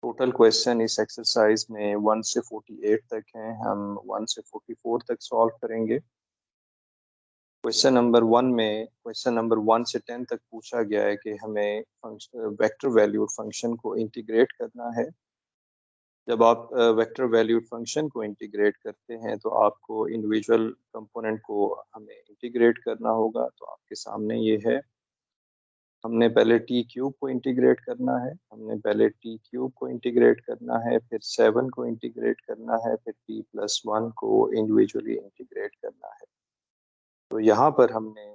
Total question इस exercise में 1 से 48 तक हैं। हम 1 से 44 तक सॉल्व करेंगे। क्वेश्चन नंबर 1 से 10 तक पूछा गया है कि हमें वेक्टर वैल्यूड फंक्शन को इंटीग्रेट करना है। जब आप वेक्टर वैल्यूड फंक्शन को इंटीग्रेट करते हैं तो आपको इंडिविजुअल कंपोनेंट को हमें इंटीग्रेट करना होगा। तो आपके सामने ये है। हमने पहले टी क्यूब को इंटीग्रेट करना है, फिर 7 को इंटीग्रेट करना है, फिर t+1 को इंडिविजुअली इंटीग्रेट करना है। तो यहाँ पर हमने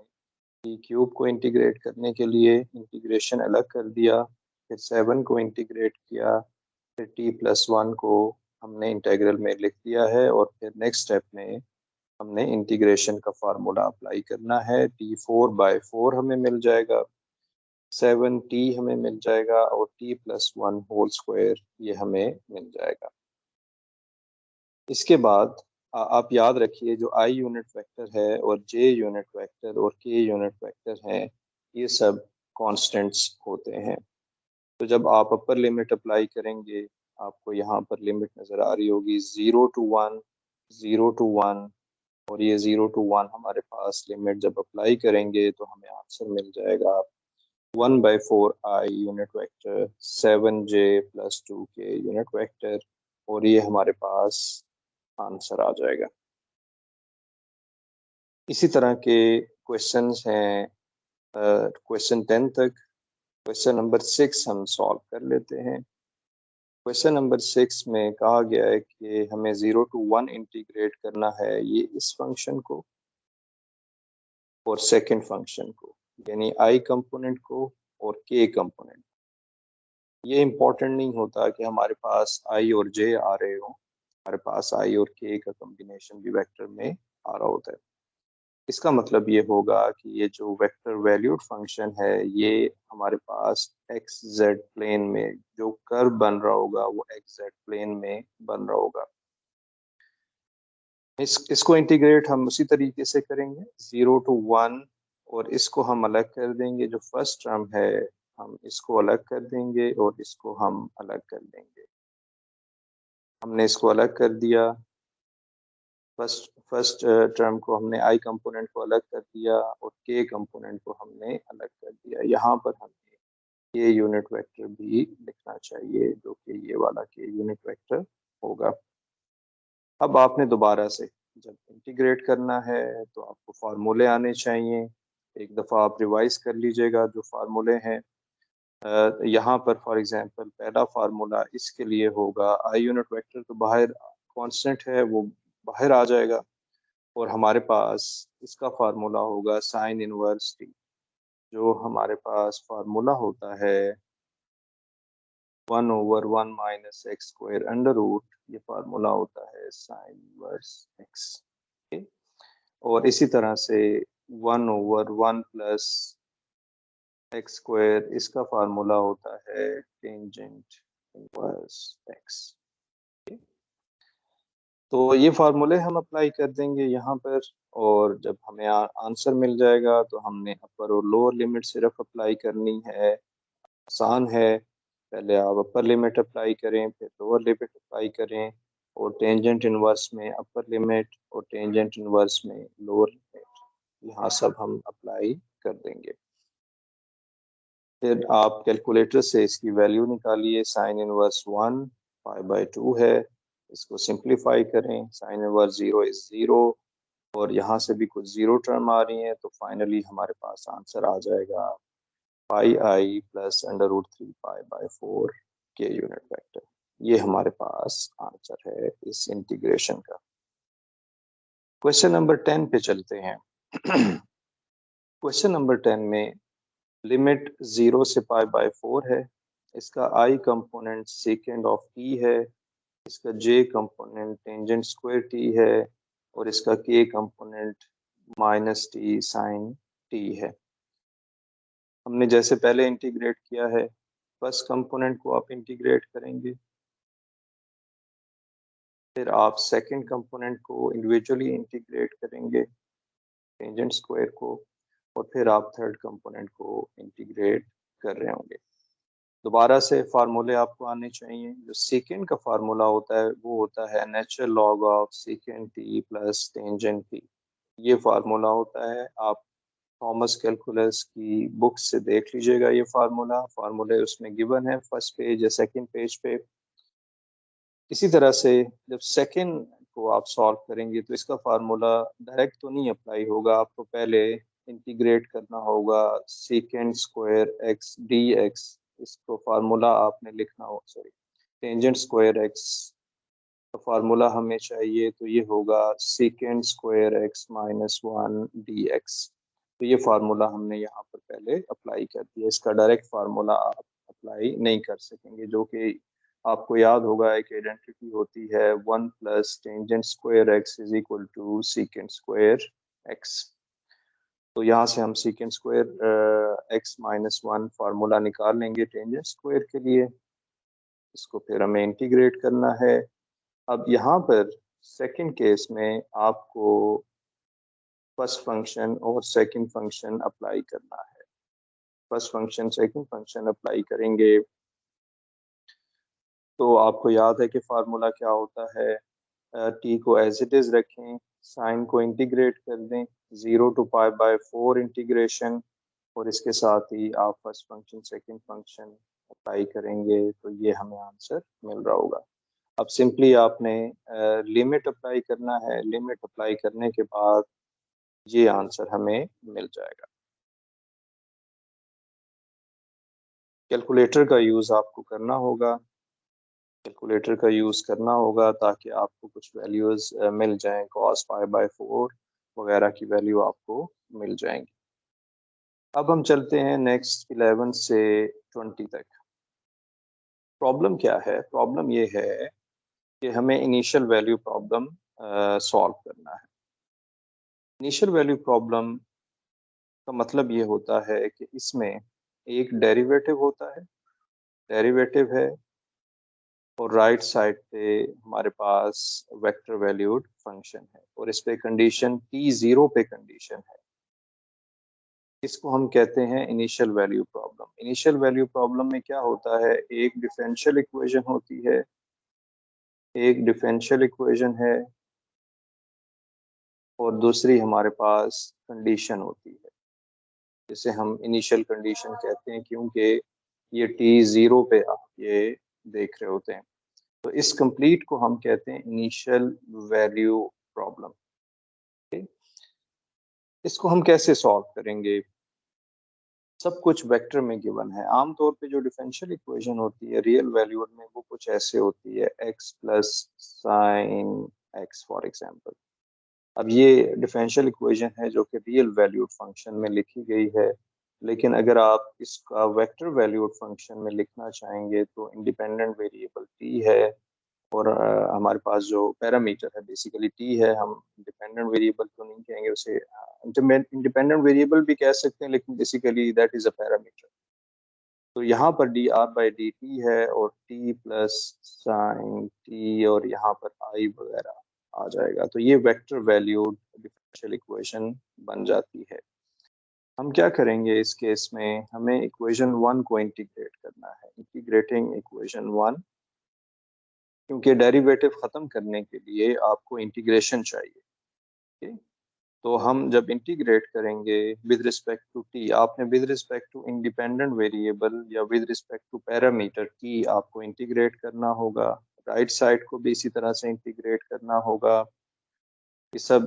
टी क्यूब को इंटीग्रेट करने के लिए इंटीग्रेशन अलग कर दिया, फिर 7 को इंटीग्रेट किया, फिर t+1 को हमने इंटीग्रल में लिख दिया है और फिर नेक्स्ट स्टेप में हमने इंटीग्रेशन का फार्मूला अप्लाई करना है। t4/4 हमें मिल जाएगा, 7t हमें मिल जाएगा और t+1 होल स्क्वायर ये हमें मिल जाएगा। इसके बाद आप याद रखिए जो i यूनिट वेक्टर है और j यूनिट वेक्टर और k यूनिट वेक्टर हैं, ये सब कांस्टेंट्स होते हैं। तो जब आप अपर लिमिट अप्लाई करेंगे, आपको यहाँ पर लिमिट नज़र आ रही होगी 0 to 1, 0 to 1 और ये 0 to 1 हमारे पास लिमिट जब अप्लाई करेंगे तो हमें आंसर मिल जाएगा 1/4 i unit vector 7j + 2k unit vector और ये हमारे पास आंसर आ जाएगा। इसी तरह के क्वेश्चंस हैं क्वेश्चन 10 तक। क्वेश्चन नंबर 6 हम सॉल्व कर लेते हैं। क्वेश्चन नंबर 6 में कहा गया है कि हमें 0 to 1 इंटीग्रेट करना है ये इस फंक्शन को और सेकंड फंक्शन को, यानी i कंपोनेंट को और k कंपोनेंट। ये इम्पोर्टेंट नहीं होता कि हमारे पास i और j आ रहे हो, हमारे पास i और k का कॉम्बिनेशन भी वेक्टर में आ रहा होता है। इसका मतलब ये होगा कि ये जो वेक्टर वैल्यूड फंक्शन है ये हमारे पास एक्स जेड प्लेन में जो कर्व बन रहा होगा वो एक्स जेड प्लेन में बन रहा होगा। इसको इंटीग्रेट हम उसी तरीके से करेंगे 0 to 1 और इसको हम अलग कर देंगे। जो फर्स्ट टर्म है हम इसको अलग कर देंगे और इसको हम अलग कर देंगे। हमने इसको अलग कर दिया, फर्स्ट टर्म को हमने i कंपोनेंट को अलग कर दिया और k कंपोनेंट को हमने अलग कर दिया। यहाँ पर हमें k यूनिट वेक्टर भी लिखना चाहिए जो कि ये वाला k यूनिट वेक्टर होगा। अब आपने दोबारा से जब इंटीग्रेट करना है तो आपको फार्मूले आने चाहिए। एक दफ़ा आप रिवाइज कर लीजिएगा जो फार्मूले हैं। यहाँ पर फॉर एग्जांपल पहला फार्मूला इसके लिए होगा i यूनिट वेक्टर तो बाहर कांस्टेंट है वो बाहर आ जाएगा और हमारे पास इसका फार्मूला होगा साइन इनवर्स t। जो हमारे पास फार्मूला होता है 1/1 - x² अंडर रूट, ये फार्मूला होता है साइन इनवर्स x। और इसी तरह से 1/1 + x², इसका फार्मूला होता है टेंजेंट इनवर्स x। तो ये फार्मूले हम अप्लाई कर देंगे यहाँ पर और जब हमें आंसर मिल जाएगा तो हमने अपर और लोअर लिमिट सिर्फ अप्लाई करनी है। आसान है, पहले आप अपर लिमिट अप्लाई करें फिर लोअर लिमिट अप्लाई करें और टेंजेंट इनवर्स में अपर लिमिट और टेंजेंट इनवर्स में लोअर लिमिट, यहाँ सब हम अप्लाई कर देंगे। फिर आप कैलकुलेटर से इसकी वैल्यू निकालिए। साइन इनवर्स 1 π/2 है, इसको सिंप्लीफाई करें। साइन इनवर्स 0 इज 0 और यहाँ से भी कुछ जीरो टर्म आ रही हैं तो फाइनली हमारे पास आंसर आ जाएगा πi + √3 π/4 k यूनिट वेक्टर। ये हमारे पास आंसर है इस इंटीग्रेशन का। क्वेश्चन नंबर 10 पे चलते हैं। क्वेश्चन नंबर 10 में लिमिट 0 से π/4 है। इसका i component secant of t है, इसका j component tangent square t है और इसका k component -t sine t है। हमने जैसे पहले इंटीग्रेट किया है, फर्स्ट कंपोनेंट को आप इंटीग्रेट करेंगे, फिर आप सेकंड कंपोनेंट को इंडिविजुअली इंटीग्रेट करेंगे टेंजेंट स्क्वायर को और फिर आप थर्ड कंपोनेंट को इंटीग्रेट कर रहे होंगे। दोबारा से फार्मूले आपको आने चाहिए। जो सेकेंड का फार्मूला होता है वो होता है natural log of second T plus tangent T. ये फार्मूला होता है, आप थॉमस कैलकुलस की बुक से देख लीजिएगा। ये फार्मूले उसमें गिवन है फर्स्ट पेज या सेकंड पेज पे। इसी तरह से जब सेकंड को आप सॉल्व करेंगे तो इसका फार्मूला डायरेक्ट तो नहीं अप्लाई होगा, आपको पहले इंटीग्रेट करना होगा second square x D x. इसको फार्मूला आपने लिखना हो, सॉरी, टेंजेंट स्क्वायर एक्स का फार्मूला हमें चाहिए, तो ये होगा second square X minus one D x. तो ये फार्मूला हमने यहाँ पर पहले अप्लाई कर दिया। इसका डायरेक्ट फार्मूला आप अप्लाई नहीं कर सकेंगे, जो कि आपको याद होगा एक आइडेंटिटी होती है one plus tangent square X is equal to secant square X. तो यहाँ से हम secant square X minus one formula निकाल लेंगे टेंजेंट स्क्वायर के लिए। इसको फिर हमें इंटीग्रेट करना है। अब यहाँ पर सेकंड केस में आपको फर्स्ट फंक्शन और सेकंड फंक्शन अप्लाई करना है। First function second function apply करेंगे तो आपको याद है कि फार्मूला क्या होता है। टी को एज इट इज रखें, साइन को इंटीग्रेट कर दें, 0 to π/4 इंटीग्रेशन, और इसके साथ ही आप first function second function apply करेंगे तो ये हमें आंसर मिल रहा होगा। अब सिंपली आपने लिमिट अप्लाई करना है। लिमिट अप्लाई करने के बाद ये आंसर हमें मिल जाएगा। कैलकुलेटर का यूज़ आपको करना होगा। कैलकुलेटर का यूज़ करना होगा ताकि आपको कुछ वैल्यूज़ मिल जाएं। cos π/4 वगैरह की वैल्यू आपको मिल जाएंगी। अब हम चलते हैं नेक्स्ट 11 से 20 तक। प्रॉब्लम क्या है? प्रॉब्लम ये है कि हमें इनिशियल वैल्यू प्रॉब्लम सॉल्व करना है। इनिशियल वैल्यू प्रॉब्लम का मतलब ये होता है कि इसमें एक डेरिवेटिव होता है, डेरिवेटिव है, और राइट साइड पे हमारे पास वेक्टर वैल्यूड फंक्शन है, और इस पे कंडीशन t0 पे कंडीशन है। इसको हम कहते हैं initial value problem. Initial value problem में क्या होता है, एक डिफरेंशियल इक्वेशन होती है, एक डिफरेंशियल इक्वेशन है, और दूसरी हमारे पास कंडीशन होती है, जिसे हम इनिशियल कंडीशन कहते हैं क्योंकि ये t0 पे आप ये देख रहे होते हैं। तो इस कंप्लीट को हम कहते हैं इनिशियल वैल्यू प्रॉब्लम। इसको हम कैसे सॉल्व करेंगे? सब कुछ वेक्टर में गिवन है। आमतौर पे जो डिफरेंशियल इक्वेशन होती है रियल वैल्यूड में, वो कुछ ऐसे होती है x plus sign x for example. अब ये डिफरेंशियल इक्वेशन है जो कि रियल वैल्यूड फंक्शन में लिखी गई है, लेकिन अगर आप इसका वेक्टर वैल्यूड फंक्शन में लिखना चाहेंगे तो इंडिपेंडेंट वेरिएबल t है, और हमारे पास जो पैरामीटर है बेसिकली t है। हम डिपेंडेंट वेरिएबल तो नहीं कहेंगे उसे, इंडिपेंडेंट वेरिएबल भी कह सकते हैं, लेकिन basically that is a parameter. तो यहाँ पर dr/dt है, और t प्लस साइन t, और यहाँ पर i वगैरह आ जाएगा। तो ये वेक्टर वैल्यूड डिफरेंशियल इक्वेशन बन जाती है। हम क्या करेंगे इस केस में, हमें इक्वेशन वन को इंटीग्रेट करना है। इंटीग्रेटिंग इक्वेशन वन, क्योंकि डेरिवेटिव खत्म करने के लिए आपको इंटीग्रेशन चाहिए। ठीक? तो हम जब इंटीग्रेट करेंगे विद रिस्पेक्ट टू टी, आपने with respect to independent variable या with respect to parameter T आपको इंटीग्रेट करना होगा। राइट साइड को भी इसी तरह से इंटीग्रेट करना होगा। ये सब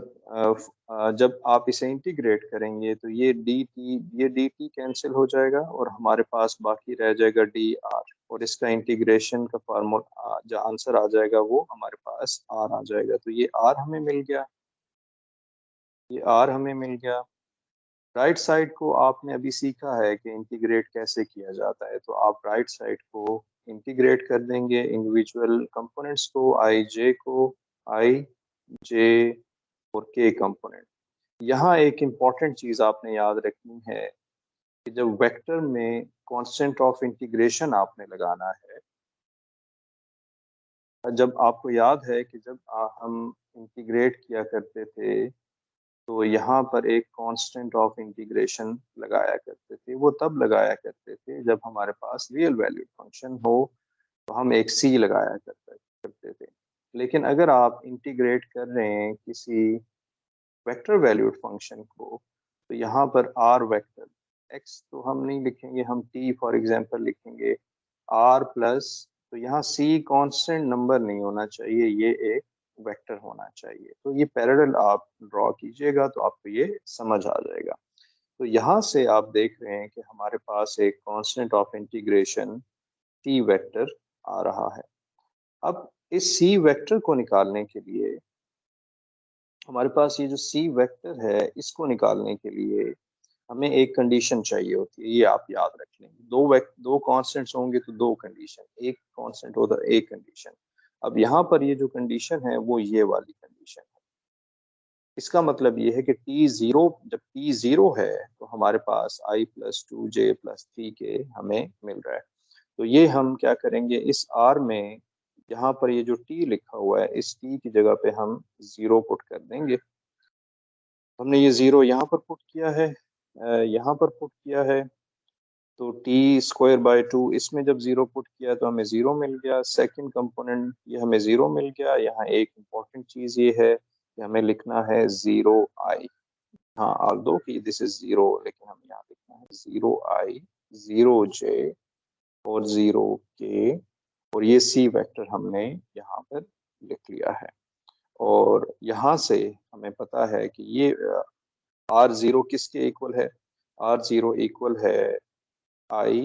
जब आप इसे इंटीग्रेट करेंगे तो ये डी टी कैंसिल हो जाएगा, और हमारे पास बाकी रह जाएगा डी आर, और इसका इंटीग्रेशन का फार्मूला जो आंसर आ जाएगा वो हमारे पास आर आ जाएगा। तो ये आर हमें मिल गया, ये आर हमें मिल गया। राइट साइड को आपने अभी सीखा है कि इंटीग्रेट कैसे किया जाता है, तो आप राइट साइड को इंटीग्रेट कर देंगे इंडिविजुअल कंपोनेंट्स को, आई जे को, आई जे और के कंपोनेंट। यहाँ एक इम्पॉर्टेंट चीज़ आपने याद रखनी है कि जब वेक्टर में कांस्टेंट ऑफ इंटीग्रेशन आपने लगाना है, जब आपको याद है कि जब हम इंटीग्रेट किया करते थे तो यहाँ पर एक कांस्टेंट ऑफ इंटीग्रेशन लगाया करते थे। वो तब लगाया करते थे जब हमारे पास रियल वैल्यूड फंक्शन हो, तो हम एक सी लगाया करते थे। लेकिन अगर आप इंटीग्रेट कर रहे हैं किसी वेक्टर वैल्यूड फंक्शन को, तो यहाँ पर आर वेक्टर, एक्स तो हम नहीं लिखेंगे, हम टी फॉर एग्जांपल लिखेंगे, आर प्लस, तो यहाँ सी कांस्टेंट नंबर नहीं होना चाहिए, ये एक वेक्टर होना चाहिए। तो ये पैरेलल आप ड्रॉ कीजिएगा तो आपको ये समझ आ जाएगा। तो यहाँ से आप देख रहे हैं कि हमारे पास एक constant of integration C vector आ रहा है। अब इस सी वेक्टर को निकालने के लिए हमारे पास ये जो सी वेक्टर है, इसको निकालने के लिए हमें एक कंडीशन चाहिए होती है, ये आप याद रख लें। दो कांस्टेंट्स होंगे तो दो कंडीशन, एक कांस्टेंट होता है एक कंडीशन। अब यहाँ पर ये जो कंडीशन है वो ये वाली कंडीशन है। इसका मतलब ये है कि जब टी जीरो है तो हमारे पास आई प्लस टू जे प्लस थ्री के हमें मिल रहा है। तो ये हम क्या करेंगे, इस आर में यहाँ पर ये जो टी लिखा हुआ है, इस टी की जगह पे हम जीरो पुट कर देंगे। हमने ये जीरो यहाँ पर पुट किया है, यहाँ पर पुट किया है, तो टी स्क्वायर बाय टू, इसमें जब जीरो पुट किया तो हमें जीरो मिल गया। सेकंड कंपोनेंट ये हमें जीरो मिल गया। यहाँ एक इम्पॉर्टेंट चीज ये है कि हमें लिखना है जीरो आई। हाँ, ऑल्दो कि दिस इज जीरो, लेकिन हमें यहाँ लिखना है जीरो आई, जीरो जे और जीरो के, और ये सी वेक्टर हमने यहाँ पर लिख लिया है। और यहाँ से हमें पता है कि ये आर जीरो किसके इक्वल है, आर जीरो इक्वल है आई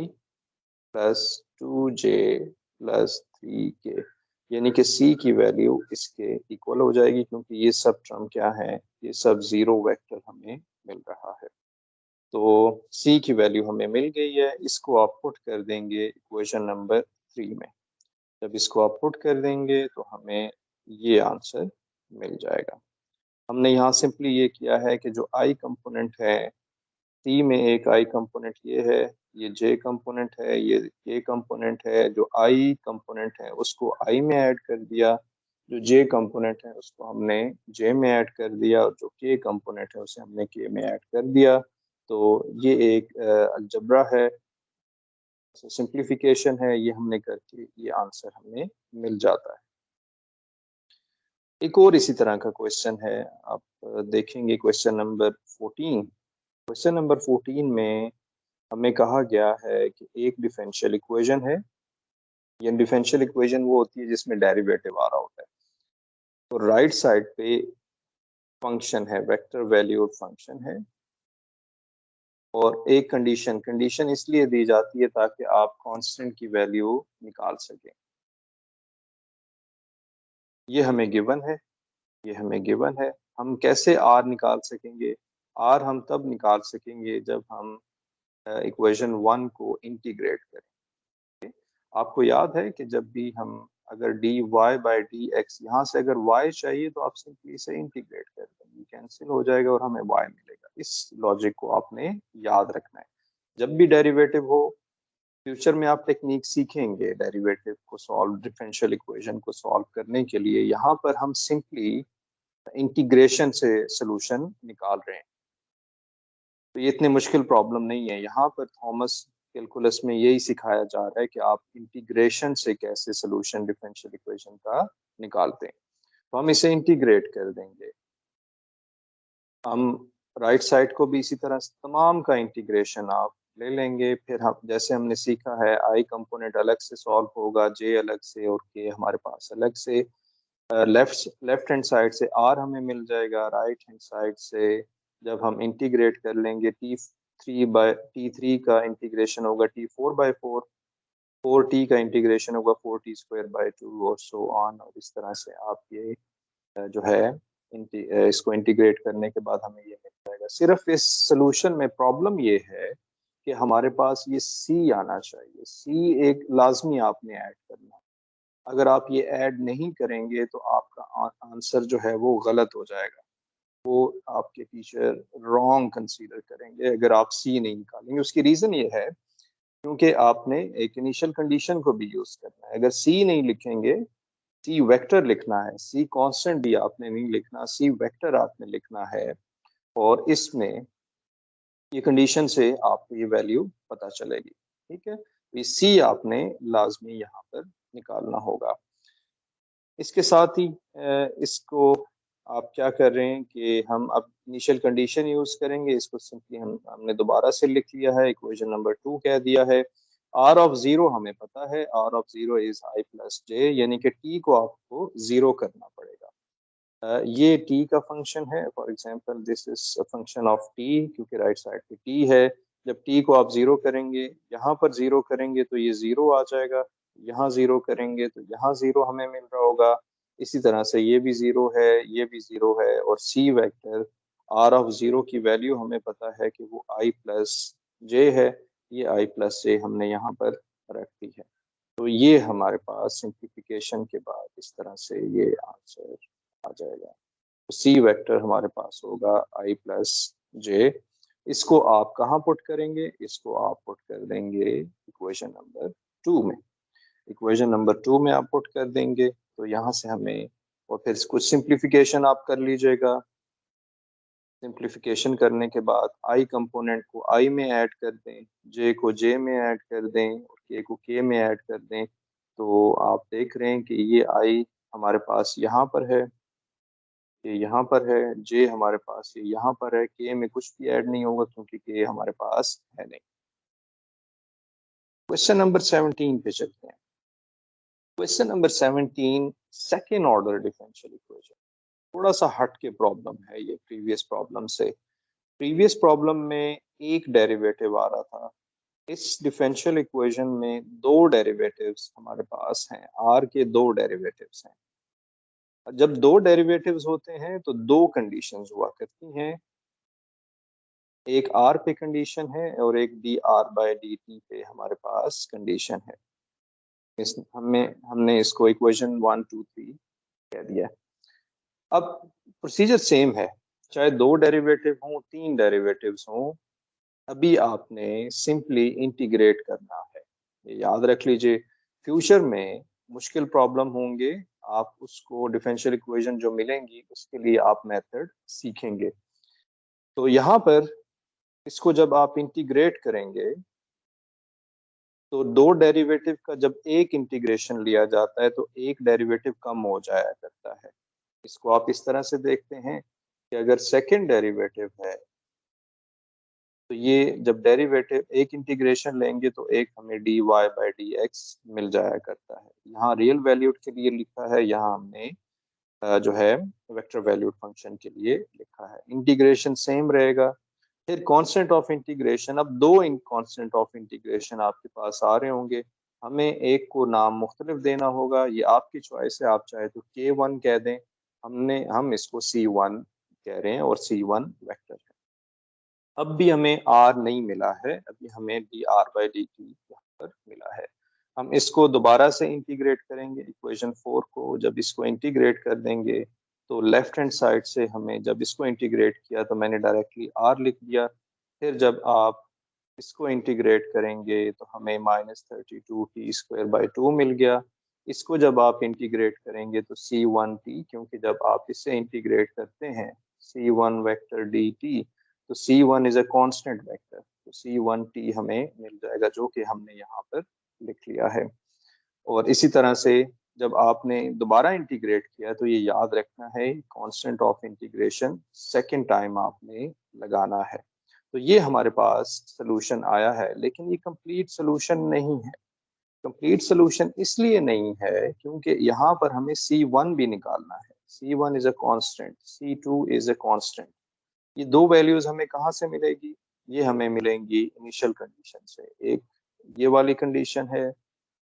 प्लस टू जे प्लस थ्री के, यानी कि सी की वैल्यू इसके इक्वल हो जाएगी, क्योंकि ये सब टर्म क्या है, ये सब जीरो वेक्टर हमें मिल रहा है। तो सी की वैल्यू हमें मिल गई है, इसको आप पुट कर देंगे इक्वेशन नंबर 3 में। जब इसको आप पुट कर देंगे तो हमें ये आंसर मिल जाएगा। हमने यहाँ सिंपली ये किया है कि जो आई कंपोनेंट है, सी में एक आई कंपोनेंट ये है, ये जे कंपोनेंट है, ये के कंपोनेंट है, जो आई कंपोनेंट है उसको आई में ऐड कर दिया, जो जे कंपोनेंट है उसको हमने जे में ऐड कर दिया, और जो के कंपोनेंट है उसे हमने के में ऐड कर दिया। तो ये एक अलजबरा है, सिंप्लीफिकेशन है, ये हमने करके ये आंसर हमें मिल जाता है। एक और इसी तरह का क्वेश्चन है, आप देखेंगे क्वेश्चन नंबर 14। क्वेश्चन नंबर 14 में हमें कहा गया है कि एक डिफरेंशियल इक्वेशन है। ये डिफरेंशियल इक्वेशन वो होती है जिसमें डेरिवेटिव आ रहा होता है। तो राइट साइड पे फंक्शन है, वेक्टर वैल्यूड फंक्शन है, और एक कंडीशन इसलिए दी जाती है ताकि आप कांस्टेंट की वैल्यू निकाल सकें। ये हमें गिवन है, ये हमें गिवन है। हम कैसे आर निकाल सकेंगे, आर हम तब निकाल सकेंगे जब हम इक्वेशन 1 को इंटीग्रेट करें। आपको याद है कि जब भी हम अगर D Y by D X, यहाँ से अगर y चाहिए तो आप सिंपली इसे इंटीग्रेट कर देंगे, कैंसिल हो जाएगा और हमें y मिलेगा। इस लॉजिक को आपने याद रखना है। जब भी डेरिवेटिव हो, फ्यूचर में आप टेक्निक सीखेंगे डेरिवेटिव को सॉल्व, डिफरेंशियल इक्वेशन को सॉल्व करने के लिए। यहाँ पर हम सिंपली इंटीग्रेशन से सोल्यूशन निकाल रहे हैं, तो ये इतनी मुश्किल प्रॉब्लम नहीं है। यहाँ पर थॉमस कैलकुलस में यही सिखाया जा रहा है कि आप इंटीग्रेशन से कैसे सोल्यूशन डिफरेंशियल इक्वेशन का निकालते हैं। तो हम इसे इंटीग्रेट कर देंगे। हम राइट साइड को भी इसी तरह तमाम का इंटीग्रेशन आप ले लेंगे। फिर हम जैसे हमने सीखा है, आई कंपोनेंट अलग से सॉल्व होगा, जे अलग से, और के हमारे पास अलग से। लेफ्ट हैंड साइड से आर हमें मिल जाएगा, राइट हैंड साइड से जब हम इंटीग्रेट कर लेंगे, टी थ्री का इंटीग्रेशन होगा T four by four, four T का इंटीग्रेशन होगा four T square by two, और सो ऑन। और इस तरह से आप ये जो है इसको इंटीग्रेट करने के बाद हमें ये मिल जाएगा। सिर्फ इस सोल्यूशन में प्रॉब्लम ये है कि हमारे पास ये सी आना चाहिए, सी एक लाजमी आपने ऐड करना। अगर आप ये ऐड नहीं करेंगे तो आपका आंसर जो है वो गलत हो जाएगा, वो आपके टीचर रॉन्ग कंसीडर करेंगे अगर आप सी नहीं निकालेंगे। उसकी रीज़न ये है क्योंकि आपने एक इनिशियल कंडीशन को भी यूज़ करना है। अगर सी नहीं लिखेंगे, सी वेक्टर लिखना है, सी कांस्टेंट भी आपने नहीं लिखना, सी वेक्टर आपने लिखना है, और इसमें ये कंडीशन से आपको ये वैल्यू पता चलेगी। ठीक है, ये सी आपने लाजमी यहाँ पर निकालना होगा। इसके साथ ही इसको आप क्या कर रहे हैं कि हम अब इनिशियल कंडीशन यूज करेंगे। इसको सिंपली हमने दोबारा से लिख लिया है, इक्वेशन नंबर 2 कह दिया है। आर ऑफ जीरो हमें पता है, R of zero is I plus J, यानी कि टी को आपको जीरो करना पड़ेगा। ये टी का फंक्शन है। For example this is a function of T, क्योंकि राइट साइड पे टी है। जब टी को आप जीरो करेंगे, यहाँ पर जीरो करेंगे तो ये जीरो आ जाएगा, यहाँ जीरो करेंगे तो यहाँ जीरो हमें मिल रहा होगा। इसी तरह से ये भी जीरो है, ये भी जीरो है, और C vector are of zero की वैल्यू हमें पता है कि वो आई प्लस जे है। ये आई प्लस जे हमने यहाँ पर रख दी है। तो ये हमारे पास सिंप्लीफिकेशन के बाद इस तरह से ये आंसर आ जाएगा। तो सी वेक्टर हमारे पास होगा आई प्लस जे। इसको आप कहाँ पुट करेंगे? इसको आप पुट कर देंगे इक्वेशन नंबर 2 में। इक्वेशन नंबर 2 में आप पुट कर देंगे तो यहाँ से हमें, और फिर कुछ सिंप्लीफिकेशन आप कर लीजिएगा। सिंप्लीफिकेशन करने के बाद आई कंपोनेंट को आई में ऐड कर दें, जे को जे में ऐड कर दें, और के को के में ऐड कर दें। तो आप देख रहे हैं कि ये आई हमारे पास यहाँ पर है, ये यहाँ पर है, जे हमारे पास ये यहाँ पर है, के में कुछ भी ऐड नहीं होगा क्योंकि के हमारे पास है नहीं। क्वेश्चन नंबर 17 पे चलते हैं। Question number 17 second order differential equation. थोड़ा सा हट के प्रॉब्लम है ये प्रीवियस प्रॉब्लम से। प्रीवियस प्रॉब्लम में एक डेरिवेटिव आ रहा था, इस डिफरेंशियल इक्वेशन में दो डेरिवेटिव्स हमारे पास हैं, आर के दो डेरिवेटिव्स हैं। जब दो डेरिवेटिव्स होते हैं तो दो कंडीशंस हुआ करती हैं, एक आर पे कंडीशन है और एक D R by d T पे हमारे पास कंडीशन है। हमने इसको इक्वेशन 1 2 3 कह दिया। अब प्रोसीजर सेम है, चाहे दो डेरिवेटिव हों, तीन डेरिवेटिव्स हों, अभी आपने सिंपली इंटीग्रेट करना है। ये याद रख लीजिए, फ्यूचर में मुश्किल प्रॉब्लम होंगे, आप उसको डिफरेंशियल इक्वेशन जो मिलेंगी उसके लिए आप मेथड सीखेंगे। तो यहाँ पर इसको जब आप इंटीग्रेट करेंगे तो दो डेरिवेटिव का जब एक इंटीग्रेशन लिया जाता है तो एक डेरिवेटिव कम हो जाया करता है। इसको आप इस तरह से देखते हैं कि अगर सेकंड डेरिवेटिव है तो ये जब डेरिवेटिव एक इंटीग्रेशन लेंगे तो एक हमें D Y by D X मिल जाया करता है। यहाँ रियल वैल्यूड के लिए लिखा है, यहाँ हमने जो है वेक्टर वैल्यूड फंक्शन के लिए लिखा है। इंटीग्रेशन सेम रहेगा। फिर कांस्टेंट ऑफ इंटीग्रेशन, अब दो इन कांस्टेंट ऑफ इंटीग्रेशन आपके पास आ रहे होंगे, हमें एक को नाम मुख्तलिफ देना होगा, ये आपकी चॉइस है। आप चाहे तो K1 कह दें, हम इसको C1 कह रहे हैं और C1 वेक्टर है। अब भी हमें R नहीं मिला है, अभी हमें D R by d T यहाँ पर मिला है। हम इसको दोबारा से इंटीग्रेट करेंगे इक्वेशन 4 को। जब इसको इंटीग्रेट कर देंगे तो लेफ्ट हैंड साइड से हमें, जब इसको इंटीग्रेट किया तो मैंने डायरेक्टली R लिख दिया। फिर जब आप इसको इंटीग्रेट करेंगे तो हमें -32t² बाई 2 मिल गया। इसको जब आप इंटीग्रेट करेंगे तो C1t, क्योंकि जब आप इसे इंटीग्रेट करते हैं C1 वेक्टर dt, तो C1 is a constant vector, तो C1t हमें मिल जाएगा, जो कि हमने यहाँ पर लिख लिया है। और इसी तरह से जब आपने दोबारा इंटीग्रेट किया तो ये याद रखना है, constant of integration second time आपने लगाना है। तो ये हमारे पास सलूशन आया है, लेकिन ये कंप्लीट सलूशन नहीं है। कंप्लीट सलूशन इसलिए नहीं है क्योंकि यहाँ पर हमें C1 भी निकालना है। C1 is a constant, C2 is a constant. ये दो वैल्यूज हमें कहाँ से मिलेगी? ये हमें मिलेंगी इनिशियल कंडीशन से। एक ये वाली कंडीशन है,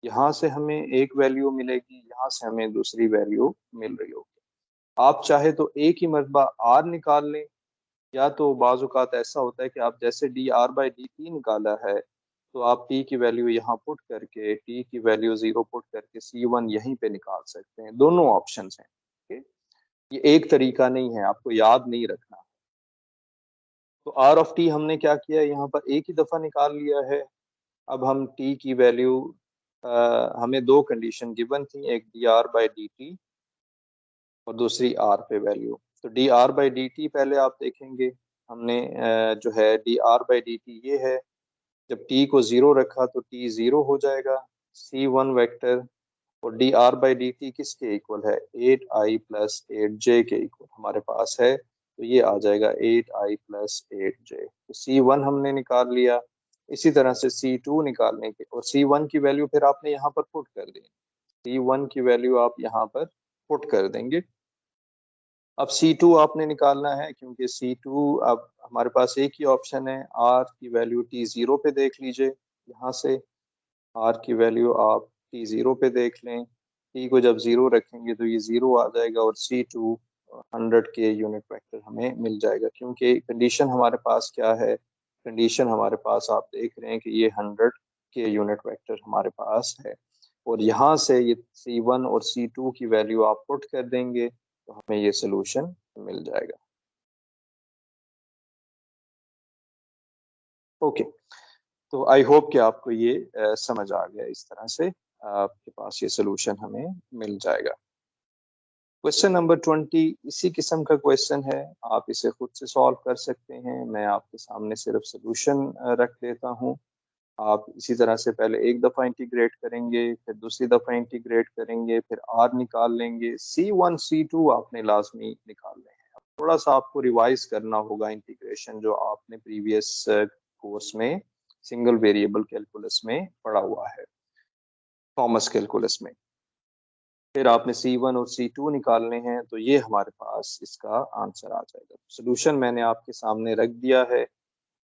यहाँ से हमें एक वैल्यू मिलेगी, यहाँ से हमें दूसरी वैल्यू मिल रही होगी। आप चाहे तो एक ही मरतबा आर निकाल लें, या तो बाज़ औक़ात ऐसा होता है कि आप जैसे D R by d T निकाला है तो आप टी की वैल्यू यहाँ पुट करके, टी की वैल्यू 0 पुट करके C1 यहीं पे निकाल सकते हैं। दोनों ऑप्शंस हैं। ठीक? ये एक तरीका नहीं है, आपको याद नहीं रखना। तो आर ऑफ टी हमने क्या किया, यहाँ पर एक ही दफ़ा निकाल लिया है। अब हम टी की वैल्यू, हमें दो कंडीशन गिवन थी, एक D R by d T और दूसरी आर पे वैल्यू। तो D R by d T पहले आप देखेंगे, हमने जो है dr/dt ये है, जब t को 0 रखा तो t 0 हो जाएगा, c1 वेक्टर, और dr/dt किसके इक्वल है, 8i + 8j के इक्वल हमारे पास है, तो ये आ जाएगा 8i + 8j। तो c1 हमने निकाल लिया। इसी तरह से c2 निकालने के, और c1 की वैल्यू फिर आपने यहाँ पर पुट कर दी, c1 की वैल्यू आप यहाँ पर पुट कर देंगे। अब C2 आपने निकालना है, क्योंकि C2 अब हमारे पास एक ही ऑप्शन है, R की वैल्यू t0 पे देख लीजिए, यहाँ से R की वैल्यू आप t0 पे देख लें, t को जब 0 रखेंगे तो ये 0 आ जाएगा, और C2 100 के यूनिट वेक्टर हमें मिल जाएगा, क्योंकि कंडीशन हमारे पास क्या है, कंडीशन हमारे पास आप देख रहे हैं कि ये 100 के यूनिट वेक्टर हमारे पास है, और यहाँ से ये C1 और C2 की वैल्यू आप पुट कर देंगे तो हमें ये सोल्यूशन मिल जाएगा। ओके, तो आई होप कि आपको ये समझ आ गया, इस तरह से आपके पास ये सोल्यूशन हमें मिल जाएगा। क्वेश्चन नंबर 20 इसी किस्म का क्वेश्चन है, आप इसे खुद से सॉल्व कर सकते हैं, मैं आपके सामने सिर्फ सोल्यूशन रख देता हूँ। आप इसी तरह से पहले एक दफ़ा इंटीग्रेट करेंगे, फिर दूसरी दफ़ा इंटीग्रेट करेंगे, फिर आर निकाल लेंगे, C1 C2 आपने लाजमी निकालने हैं। अब थोड़ा सा आपको रिवाइज करना होगा इंटीग्रेशन, जो आपने प्रीवियस कोर्स में सिंगल वेरिएबल कैलकुलस में पढ़ा हुआ है, थॉमस कैलकुलस में। फिर आपने C1 और C2 निकालने हैं, तो ये हमारे पास इसका आंसर आ जाएगा। सोल्यूशन मैंने आपके सामने रख दिया है,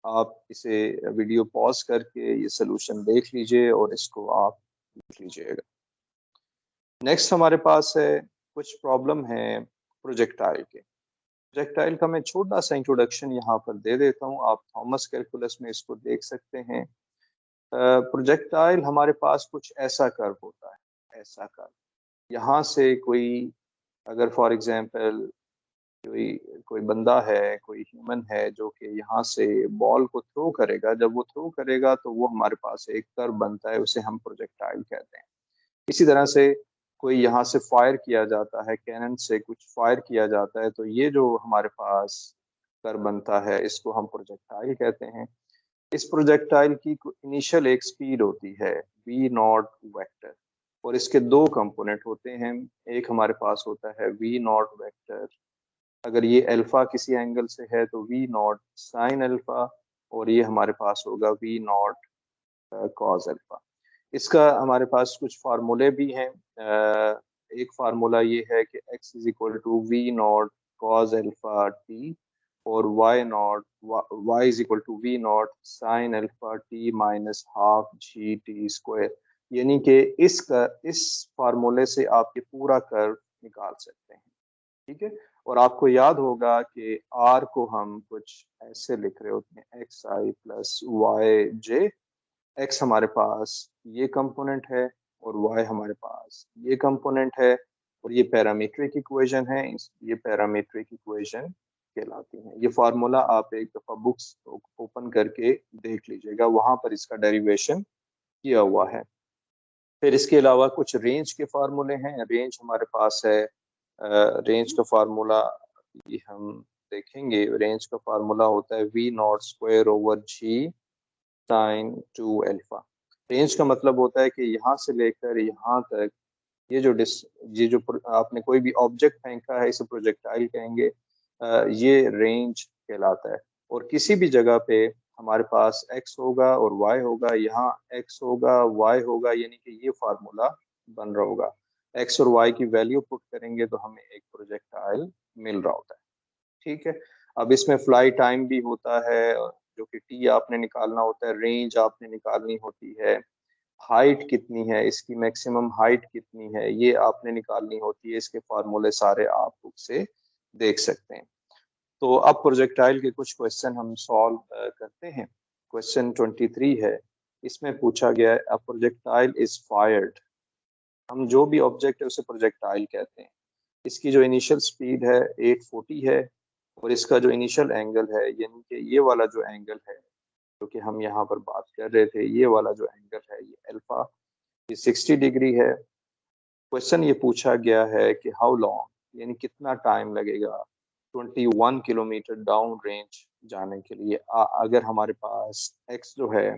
आप इसे वीडियो पॉज करके ये सोल्यूशन देख लीजिए और इसको आप लिख लीजिएगा। नेक्स्ट हमारे पास है कुछ प्रॉब्लम है प्रोजेक्टाइल के। प्रोजेक्टाइल का मैं छोटा सा इंट्रोडक्शन यहाँ पर दे देता हूँ, आप थॉमस कैलकुलस में इसको देख सकते हैं। प्रोजेक्टाइल हमारे पास कुछ ऐसा कर्व होता है, ऐसा कर्व, यहाँ से कोई, अगर फॉर एग्जांपल कोई कोई बंदा है, कोई ह्यूमन है जो कि यहाँ से बॉल को थ्रो करेगा, जब वो थ्रो करेगा तो वो हमारे पास एक कर्व बनता है, उसे हम प्रोजेक्टाइल कहते हैं। इसी तरह से कोई यहाँ से फायर किया जाता है, कैनन से कुछ फायर किया जाता है, तो ये जो हमारे पास कर्व बनता है इसको हम प्रोजेक्टाइल कहते हैं। इस प्रोजेक्टाइल की इनिशियल एक स्पीड होती है v0 वेक्टर, और इसके दो कंपोनेंट होते हैं, एक हमारे पास होता है v0 वेक्टर, अगर ये अल्फा किसी एंगल से है तो v0 साइन अल्फा, और ये हमारे पास होगा v0 कॉस अल्फा। इसका हमारे पास कुछ फार्मूले भी हैं। एक फार्मूला ये है कि x is equal to v0 cos alpha t, और y is equal to v0 sine alpha t minus half G T square, यानी कि इस फार्मूले से आप ये पूरा कर्व निकाल सकते हैं। ठीक है, और आपको याद होगा कि r को हम कुछ ऐसे लिख रहे होते हैं, xi प्लस वाई जे, x हमारे पास ये कंपोनेंट है और y हमारे पास ये कंपोनेंट है, और ये पैरामीट्रिक इक्वेशन है, ये पैरामीट्रिक इक्वेशन कहलाती है। ये फार्मूला आप एक दफ़ा बुक्स ओपन करके देख लीजिएगा, वहाँ पर इसका डेरिवेशन किया हुआ है। फिर इसके अलावा कुछ रेंज के फार्मूले हैं, रेंज हमारे पास है, रेंज का फार्मूला ये हम देखेंगे, रेंज का फार्मूला होता है v0 square over G sine 2 alpha. Range का मतलब होता है कि यहाँ से लेकर यहाँ तक ये जो आपने कोई भी ऑब्जेक्ट फेंका है, इसे प्रोजेक्टाइल कहेंगे, ये रेंज कहलाता है। और किसी भी जगह पे हमारे पास x होगा और y होगा, यहाँ x होगा y होगा, यानी कि ये फार्मूला बन रहा होगा। x और y की वैल्यू पुट करेंगे तो हमें एक प्रोजेक्टाइल मिल रहा होता है। ठीक है, अब इसमें फ्लाई टाइम भी होता है, जो कि t आपने निकालना होता है, रेंज आपने निकालनी होती है, हाइट कितनी है, इसकी मैक्सिमम हाइट कितनी है, ये आपने निकालनी होती है। इसके फार्मूले सारे आप बुक से देख सकते हैं। तो अब प्रोजेक्टाइल के कुछ क्वेश्चन हम सॉल्व करते हैं। क्वेश्चन 23 है, इसमें पूछा गया है अ प्रोजेक्टाइल इज फायर्ड, हम जो भी ऑब्जेक्ट है उसे प्रोजेक्टाइल कहते हैं। इसकी जो इनिशियल स्पीड है 840 है, और इसका जो इनिशियल एंगल है, यानी कि ये वाला जो एंगल है जो कि हम यहाँ पर बात कर रहे थे, ये वाला जो एंगल है ये अल्फा, ये 60 डिग्री है। क्वेश्चन ये पूछा गया है कि हाउ लॉन्ग, यानी कितना टाइम लगेगा 21 किलोमीटर डाउन रेंज जाने के लिए। अगर हमारे पास एक्स जो है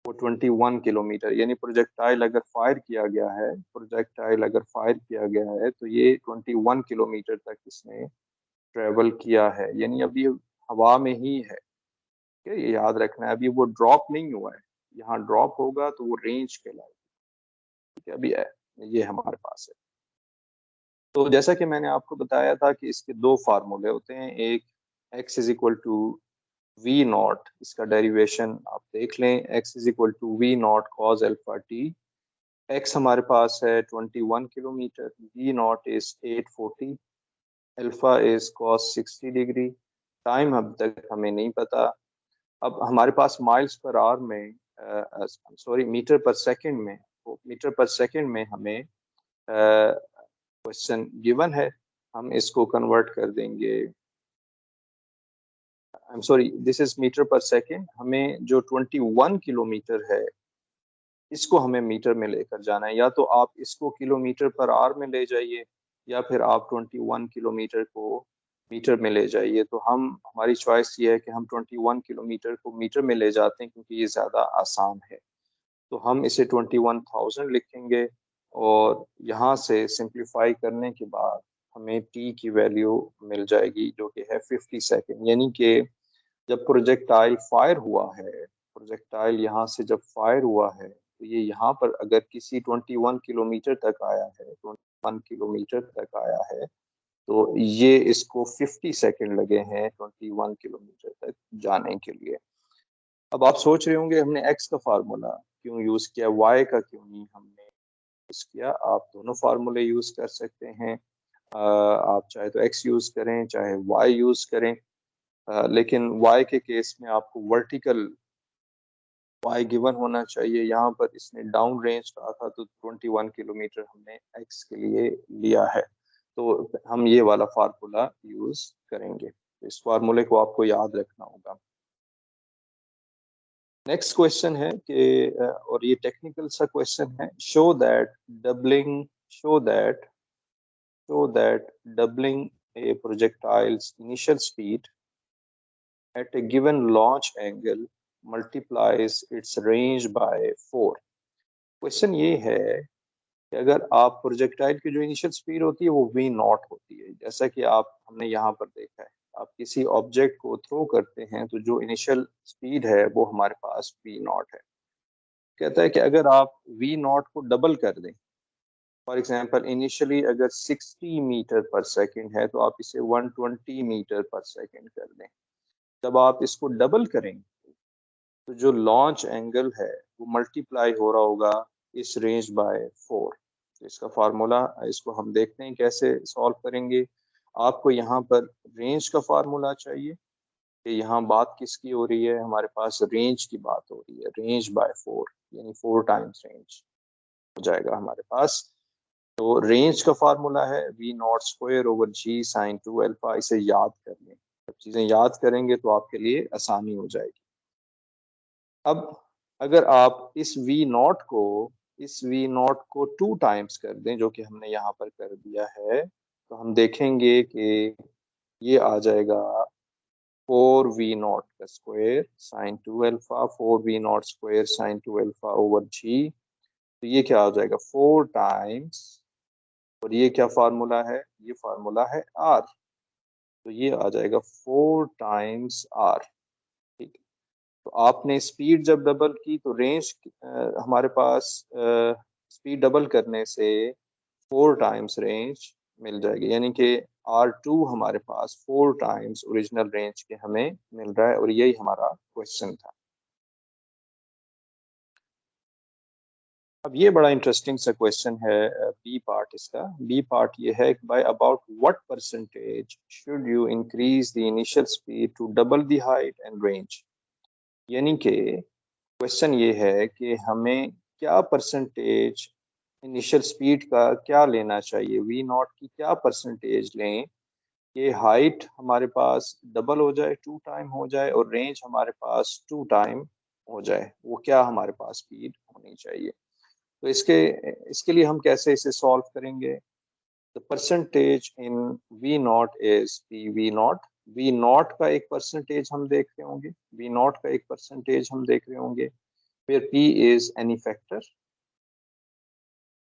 वो 21 किलोमीटर, यानी प्रोजेक्टाइल अगर फायर किया गया है, प्रोजेक्टाइल अगर फायर किया गया है तो ये 21 किलोमीटर तक इसने ट्रेवल किया है, यानी अभी हवा में ही है। ठीक है, ये याद रखना है, अभी वो ड्रॉप नहीं हुआ है। यहाँ ड्रॉप होगा तो वो रेंज कहलाएगी। ठीक है, अभी ये हमारे पास है। तो जैसा कि मैंने आपको बताया था कि इसके दो फार्मूले होते हैं, एक x is equal to V naught, इसका डेरिवेशन आप देख लें, x is equal to V naught cos alpha T. x हमारे पास है 21 kilometre, V naught is 840, alpha is cos 60 degree. Time अब तक हमें नहीं पता। अब हमारे पास माइल्स पर आवर में, सॉरी मीटर पर सेकंड में, मीटर पर सेकंड में हमें क्वेश्चन गिवन है, हम इसको कन्वर्ट कर देंगे। I am sorry, this is metre per second. हमें जो 21 किलोमीटर है इसको हमें मीटर में लेकर जाना है, या तो आप इसको किलोमीटर पर आवर में ले जाइए या फिर आप 21 किलोमीटर को मीटर में ले जाइए। तो हमारी चॉइस ये है कि हम 21 किलोमीटर को मीटर में ले जाते हैं क्योंकि ये ज़्यादा आसान है। तो हम इसे 21,000 लिखेंगे और यहाँ से सिंप्लीफाई करने के बाद हमें टी की वैल्यू मिल जाएगी जो कि है 50 सेकेंड। यानी कि जब प्रोजेक्टाइल फायर हुआ है, प्रोजेक्टाइल यहाँ से जब फायर हुआ है तो ये यहाँ पर अगर किसी 21 किलोमीटर तक आया है, 21 किलोमीटर तक आया है, तो ये इसको 50 सेकेंड लगे हैं 21 किलोमीटर तक जाने के लिए। अब आप सोच रहे होंगे हमने एक्स का फार्मूला क्यों यूज किया, वाई का क्यों नहीं हमने यूज किया। आप दोनों फार्मूले यूज कर सकते हैं। आप चाहे तो एक्स यूज करें चाहे वाई यूज करें, लेकिन वाई के केस में आपको वर्टिकल वाई गिवन होना चाहिए। यहाँ पर इसने डाउन रेंज कहा था तो 21 किलोमीटर हमने एक्स के लिए लिया है, तो हम ये वाला फार्मूला यूज करेंगे। इस फार्मूले को आपको याद रखना होगा। नेक्स्ट क्वेश्चन है कि और ये टेक्निकल सा क्वेश्चन है, show that doubling show that show that doubling A projectiles initial speed at a given launch angle multiplies its range by 4। Question ये है कि अगर आप प्रोजेक्टाइल की जो इनिशियल स्पीड होती है वो v नॉट होती है, जैसा कि हमने यहाँ पर देखा है। आप किसी ऑब्जेक्ट को थ्रो करते हैं तो जो इनिशियल स्पीड है वो हमारे पास v नॉट है। कहता है कि अगर आप v नॉट को डबल कर दें, फॉर एग्जांपल इनिशियली अगर 60 मीटर पर सेकंड है तो आप इसे 120 मीटर पर सेकंड कर दें। जब आप इसको डबल करेंगे तो जो लॉन्च एंगल है वो मल्टीप्लाई हो रहा होगा इस रेंज बाय 4। तो इसका फार्मूला, इसको हम देखते हैं कैसे सॉल्व करेंगे। आपको यहाँ पर रेंज का फार्मूला चाहिए कि यहाँ बात किसकी हो रही है, हमारे पास रेंज की बात हो रही है। रेंज बाय 4 यानी 4 टाइम्स रेंज हो जाएगा हमारे पास। तो रेंज का फार्मूला है we naught square over G sine 2 alpha. इसे याद कर लें, जब चीज़ें याद करेंगे तो आपके लिए आसानी हो जाएगी। अब अगर आप इस वी नॉट को 2 टाइम्स कर दें, जो कि हमने यहाँ पर कर दिया है, तो हम देखेंगे कि ये आ जाएगा 4v0 का square sine 2 alpha, 4v0 square sine 2 alpha over G. तो ये क्या आ जाएगा 4 टाइम्स, और ये क्या फार्मूला है, ये फार्मूला है आर, तो ये आ जाएगा 4 टाइम्स आर। ठीक है, तो आपने स्पीड जब डबल की तो रेंज हमारे पास स्पीड डबल करने से 4 टाइम्स रेंज मिल जाएगी, यानी कि R2 हमारे पास 4 टाइम्स ओरिजिनल रेंज के हमें मिल रहा है, और यही हमारा क्वेश्चन था। अब ये बड़ा इंटरेस्टिंग सा क्वेश्चन है, बी पार्ट इसका। बी पार्ट ये है कि by about what percentage should you increase the initial speed to double the height and range. यानी कि क्वेश्चन ये है कि हमें क्या परसेंटेज इनिशियल स्पीड का क्या लेना चाहिए, वी नॉट की क्या परसेंटेज लें कि हाइट हमारे पास डबल हो जाए, 2 टाइम हो जाए, और रेंज हमारे पास 2 टाइम हो जाए। वो क्या हमारे पास स्पीड होनी चाहिए। तो इसके इसके लिए हम कैसे इसे सॉल्व करेंगे। The percentage in V naught is P V naught. V naught का एक परसेंटेज हम देख रहे होंगे, वी नॉट का एक परसेंटेज हम देख रहे होंगे, फिर पी इज एनी फैक्टर।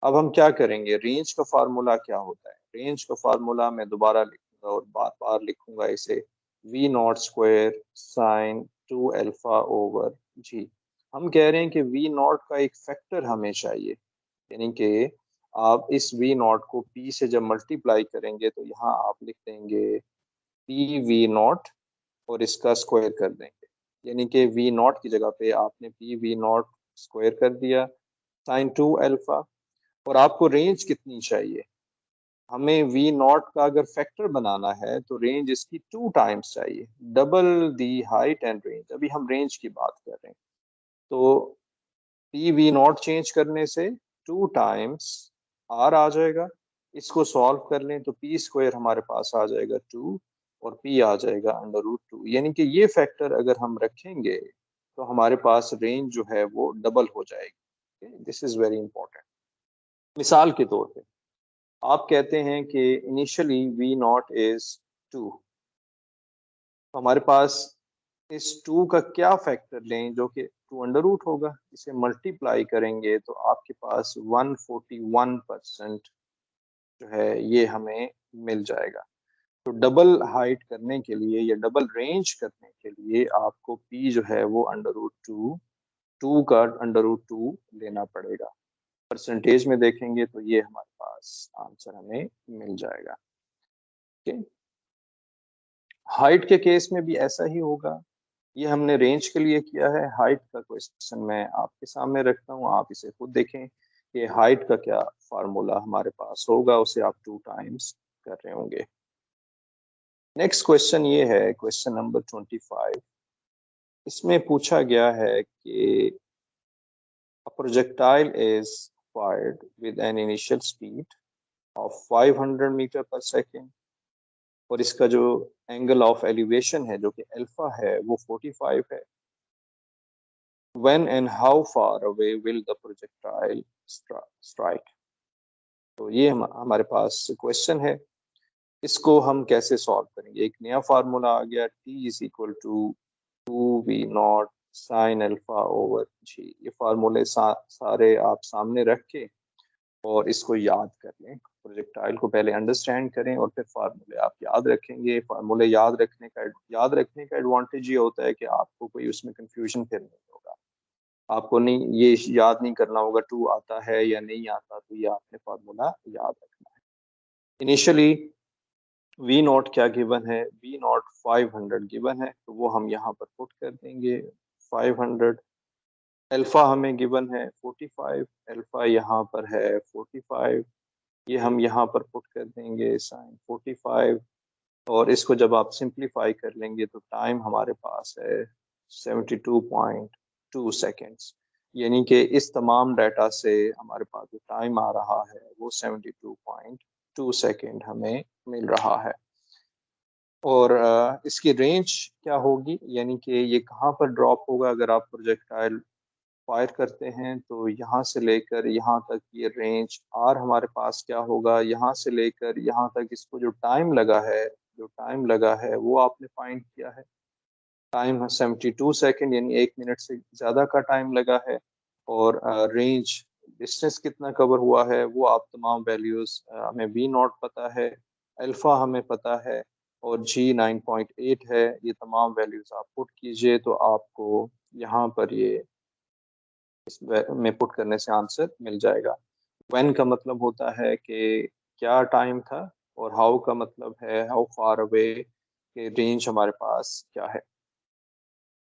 अब हम क्या करेंगे, रेंज का फार्मूला क्या होता है? रेंज का फार्मूला मैं दोबारा लिखूंगा और बार बार लिखूंगा इसे, V naught square sine 2 alpha over G. हम कह रहे हैं कि वी नॉट का एक फैक्टर हमें चाहिए, यानी कि आप इस वी नॉट को पी से जब मल्टीप्लाई करेंगे तो यहाँ आप लिख देंगे पी वी नॉट और इसका स्क्वायर कर देंगे, यानी कि वी नॉट की जगह पे आपने पी वी नॉट स्क्वायर कर दिया साइन 2 अल्फा। और आपको रेंज कितनी चाहिए? हमें वी नॉट का अगर फैक्टर बनाना है तो रेंज इसकी 2 टाइम्स चाहिए, double the height and range. अभी हम रेंज की बात कर रहे हैं, तो पी वी नॉट चेंज करने से 2 टाइम्स आर आ जाएगा। इसको सॉल्व कर लें तो पी स्क्वायर हमारे पास आ जाएगा 2 और पी आ जाएगा √2, यानी कि ये फैक्टर अगर हम रखेंगे तो हमारे पास रेंज जो है वो डबल हो जाएगी। This is very important. मिसाल के तौर पे आप कहते हैं कि इनिशियली वी नॉट इज 2, तो हमारे पास इस 2 का क्या फैक्टर लें जो कि 2 अंडर रूट होगा, इसे मल्टीप्लाई करेंगे तो आपके पास 141% जो है ये हमें मिल जाएगा। तो डबल हाइट करने के लिए या डबल रेंज करने के लिए आपको p जो है वो √2, 2 का √2 लेना पड़ेगा। परसेंटेज में देखेंगे तो ये हमारे पास आंसर हमें मिल जाएगा। ओके, हाइट के केस में भी ऐसा ही होगा। ये हमने रेंज के लिए किया है, हाइट का क्वेश्चन मैं आपके सामने रखता हूँ, आप इसे खुद देखें कि हाइट का क्या फार्मूला हमारे पास होगा, उसे आप 2 टाइम्स कर रहे होंगे। नेक्स्ट क्वेश्चन ये है क्वेश्चन नंबर 25। इसमें पूछा गया है कि a projectile is fired with an initial speed of 500 metre पर सेकेंड और इसका जो एंगल ऑफ एलिवेशन है जो कि अल्फा है वो 45 है। When and how far away will the projectile strike? तो ये हमारे पास क्वेश्चन है, इसको हम कैसे सॉल्व करेंगे? एक नया फार्मूला आ गया, T is equal to 2v0 sine alpha over G. ये फार्मूले सारे आप सामने रख के और इसको याद कर लें। प्रोजेक्टाइल को पहले अंडरस्टैंड करें और फिर फार्मूले आप याद रखेंगे। फार्मूले याद रखने का एडवांटेज ये होता है कि आपको कोई उसमें कंफ्यूजन फिर नहीं होगा। आपको नहीं ये याद नहीं करना होगा 2 आता है या नहीं आता, तो ये आपने फार्मूला याद रखना है। इनिशियली वी नॉट क्या गिवन है? वी नॉट 500 गिवन है, तो वो हम यहाँ पर पुट कर देंगे 500। अल्फा हमें गिवन है 45, अल्फा यहाँ पर है 45, ये हम यहाँ पर पुट कर देंगे साइन 45। और इसको जब आप सिंप्लीफाई कर लेंगे तो टाइम हमारे पास है 72.2 सेकेंड्स, यानी कि इस तमाम डाटा से हमारे पास जो टाइम आ रहा है वो 72.2 सेकेंड हमें मिल रहा है। और इसकी रेंज क्या होगी, यानी कि ये कहाँ पर ड्रॉप होगा? अगर आप प्रोजेक्टाइल फायर करते हैं तो यहाँ से लेकर यहाँ तक ये रेंज आर हमारे पास क्या होगा, यहाँ से लेकर यहाँ तक इसको जो टाइम लगा है, वो आपने फाइंड किया है। टाइम 72 सेकेंड, यानी 1 मिनट से ज़्यादा का टाइम लगा है। और रेंज डिस्टेंस कितना कवर हुआ है वो आप तमाम वैल्यूज़, हमें वी नॉट पता है, अल्फ़ा हमें पता है और जी 9.8 है। ये तमाम वैल्यूज़ आप पुट कीजिए तो आपको यहाँ पर ये इस में पुट करने से आंसर मिल जाएगा। व्हेन का मतलब होता है कि क्या टाइम था, और हाउ का मतलब है हाउ फार अवे, के रेंज हमारे पास क्या है।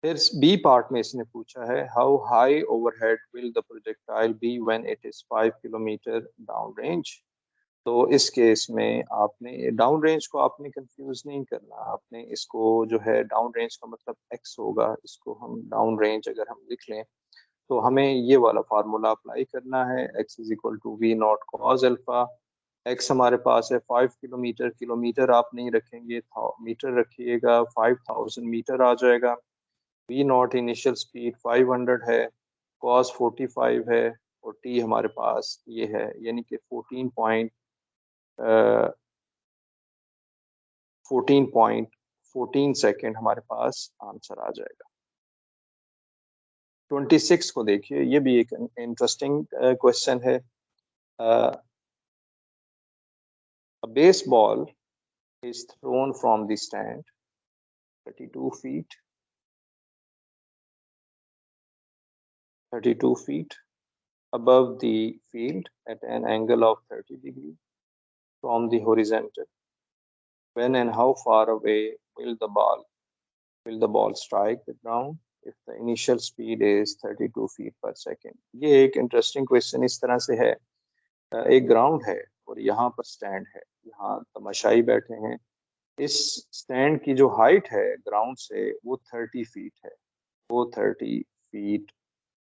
फिर बी पार्ट में इसने पूछा है how high overhead will the projectile be when it is 5 kilometre down range. तो इस केस में आपने डाउन रेंज को आपने कंफ्यूज नहीं करना, आपने इसको जो है डाउन रेंज का मतलब एक्स होगा, इसको हम डाउन रेंज अगर हम लिख लें तो हमें ये वाला फार्मूला अप्लाई करना है, x is equal to V naught cos alpha. x हमारे पास है 5 किलोमीटर, किलोमीटर आप नहीं रखेंगे, मीटर रखिएगा, 5000 मीटर आ जाएगा। वी नॉट इनिशियल स्पीड 500 है, कॉस 45 है और t हमारे पास ये है, यानी कि 14.14 सेकेंड हमारे पास आंसर आ जाएगा। 26 को देखिए, ये भी एक इंटरेस्टिंग क्वेश्चन है। A baseball is thrown from the stand 32 feet above the field at an angle of 30 degrees from the horizontal. When and how far away will the ball strike the ground if the initial speed is 32 feet per second? ये एक interesting question इस तरह से है, एक ground है और यहाँ पर स्टैंड है, यहाँ तमाशाई बैठे हैं। इस स्टैंड की जो हाइट है ग्राउंड से वो 30 फीट है, वो 30 फीट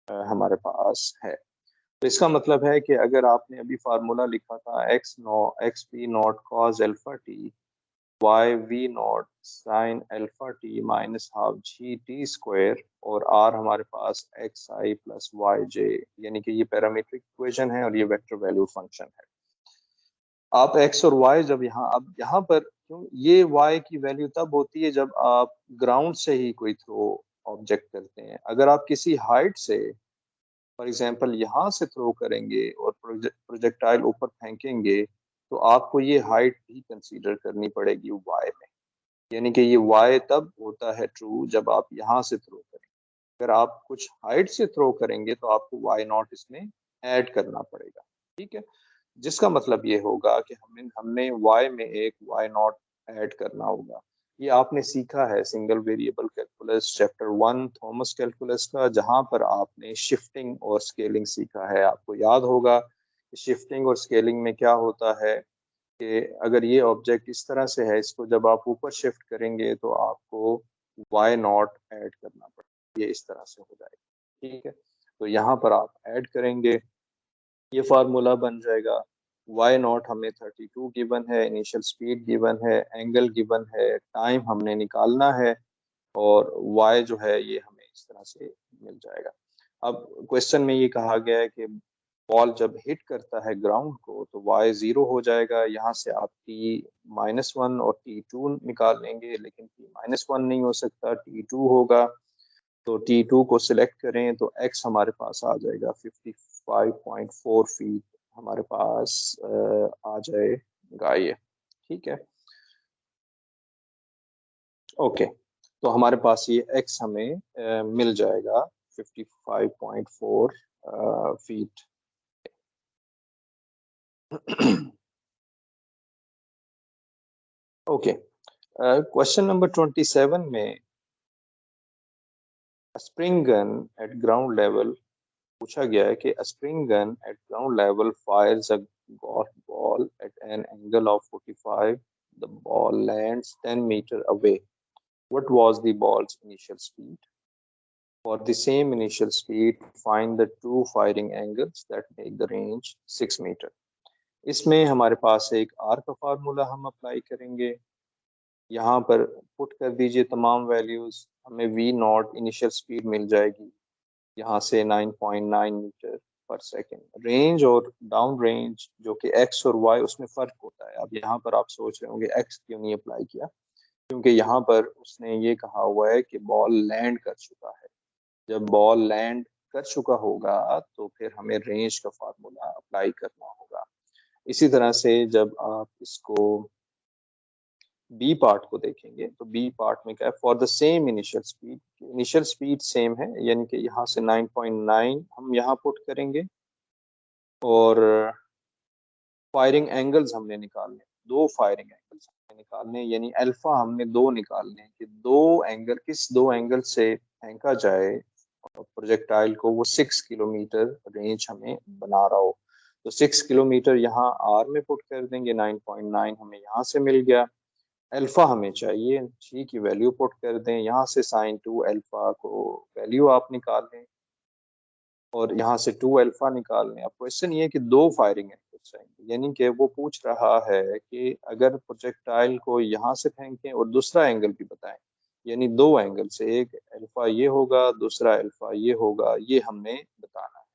हमारे पास है। तो इसका मतलब है कि अगर आपने अभी फार्मूला लिखा था X P naught cos alpha T Y V naught sine alpha T minus half G T square और आर हमारे पास X I plus Y J, यानी कि ये पैरामीट्रिक इक्वेशन है और ये वेक्टर वैल्यू फंक्शन है। आप एक्स और वाई जब अब यहाँ पर क्यों, ये वाई की वैल्यू तब होती है जब आप ग्राउंड से ही कोई थ्रो ऑब्जेक्ट करते हैं। अगर आप किसी हाइट से फॉर एग्जांपल यहाँ से थ्रो करेंगे और प्रोजेक्टाइल ऊपर फेंकेंगे तो आपको ये हाइट भी कंसीडर करनी पड़ेगी वाई में, यानी कि ये वाई तब होता है ट्रू जब आप यहाँ से थ्रो करेंगे। अगर आप कुछ हाइट से थ्रो करेंगे तो आपको वाई नॉट इसमें ऐड करना पड़ेगा, ठीक है। जिसका मतलब ये होगा कि हमने वाई में एक वाई नॉट ऐड करना होगा। ये आपने सीखा है single variable calculus chapter 1 Thomas calculus का, जहां पर आपने शिफ्टिंग और स्केलिंग सीखा है। आपको याद होगा कि शिफ्टिंग और स्केलिंग में क्या होता है कि अगर ये ऑब्जेक्ट इस तरह से है, इसको जब आप ऊपर शिफ्ट करेंगे तो आपको वाई नॉट ऐड करना पड़ेगा, ये इस तरह से हो जाएगा, ठीक है। तो यहाँ पर आप ऐड करेंगे, ये फार्मूला बन जाएगा। वाई नॉट हमें 32 गिवन है, इनिशियल स्पीड गिवन है, एंगल गिवन है, टाइम हमने निकालना है और वाई जो है ये हमें इस तरह से मिल जाएगा। अब क्वेश्चन में ये कहा गया है कि बॉल जब हिट करता है ग्राउंड को तो वाई 0 हो जाएगा। यहाँ से आप t-1 और t2 निकाल लेंगे, लेकिन t-1 नहीं हो सकता, t2 होगा। तो t2 को सिलेक्ट करें तो x हमारे पास आ जाएगा 55.4 फीट हमारे पास आ जाएगा ये, ठीक है। ओके, तो हमारे पास ये x हमें मिल जाएगा 55.4 फीट। ओके, क्वेश्चन नंबर 27 में spring gun eight ground level पूछा गया है कि spring gun eight ground level Fyers a golf ball at an angle of 45. The ball lands 10 meters away. What was the ball's initial speed? For the same initial speed, find the two firing angles that make the range 6 meter. इसमें हमारे पास एक are का formula हम apply करेंगे। यहाँ पर put कर दीजिए तमाम वैल्यूज, हमें वी नॉट इनिशियल स्पीड मिल जाएगी यहाँ से 9.9 मीटर पर सेकेंड। रेंज और डाउन रेंज जो कि एक्स और वाई उसमें फ़र्क होता है। अब यहाँ पर आप सोच रहे होंगे एक्स क्यों नहीं अप्लाई किया, क्योंकि यहाँ पर उसने ये कहा हुआ है कि बॉल लैंड कर चुका है। जब बॉल लैंड कर चुका होगा तो फिर हमें रेंज का फार्मूला अप्लाई करना होगा। इसी तरह से जब आप इसको बी पार्ट को देखेंगे तो बी पार्ट में क्या है, for the same initial speed same है, यानी कि यहाँ से 9.9 हम यहाँ पुट करेंगे और फायरिंग एंगल्स हमने निकालने, दो फायरिंग एंगल्स हमने निकालने, यानी अल्फा हमने दो निकालने कि किस दो एंगल से फेंका जाए प्रोजेक्टाइल को वो 6 किलोमीटर रेंज हमें बना रहा हो। तो 6 किलोमीटर यहाँ आर में पुट कर देंगे, 9.9 हमें यहाँ से मिल गया। अल्फा हमें चाहिए, जी की वैल्यू पुट कर दें, यहाँ से साइन 2 अल्फा को वैल्यू आप निकाल लें और यहाँ से 2 अल्फा निकाल लें। अब क्वेश्चन ये है कि दो फायरिंग एंगल्स चाहिए, यानी कि वो पूछ रहा है कि अगर प्रोजेक्टाइल को यहाँ से फेंकें और दूसरा एंगल भी बताएं, यानी दो एंगल से, एक अल्फा ये होगा दूसरा अल्फा ये होगा, ये हमने बताना है।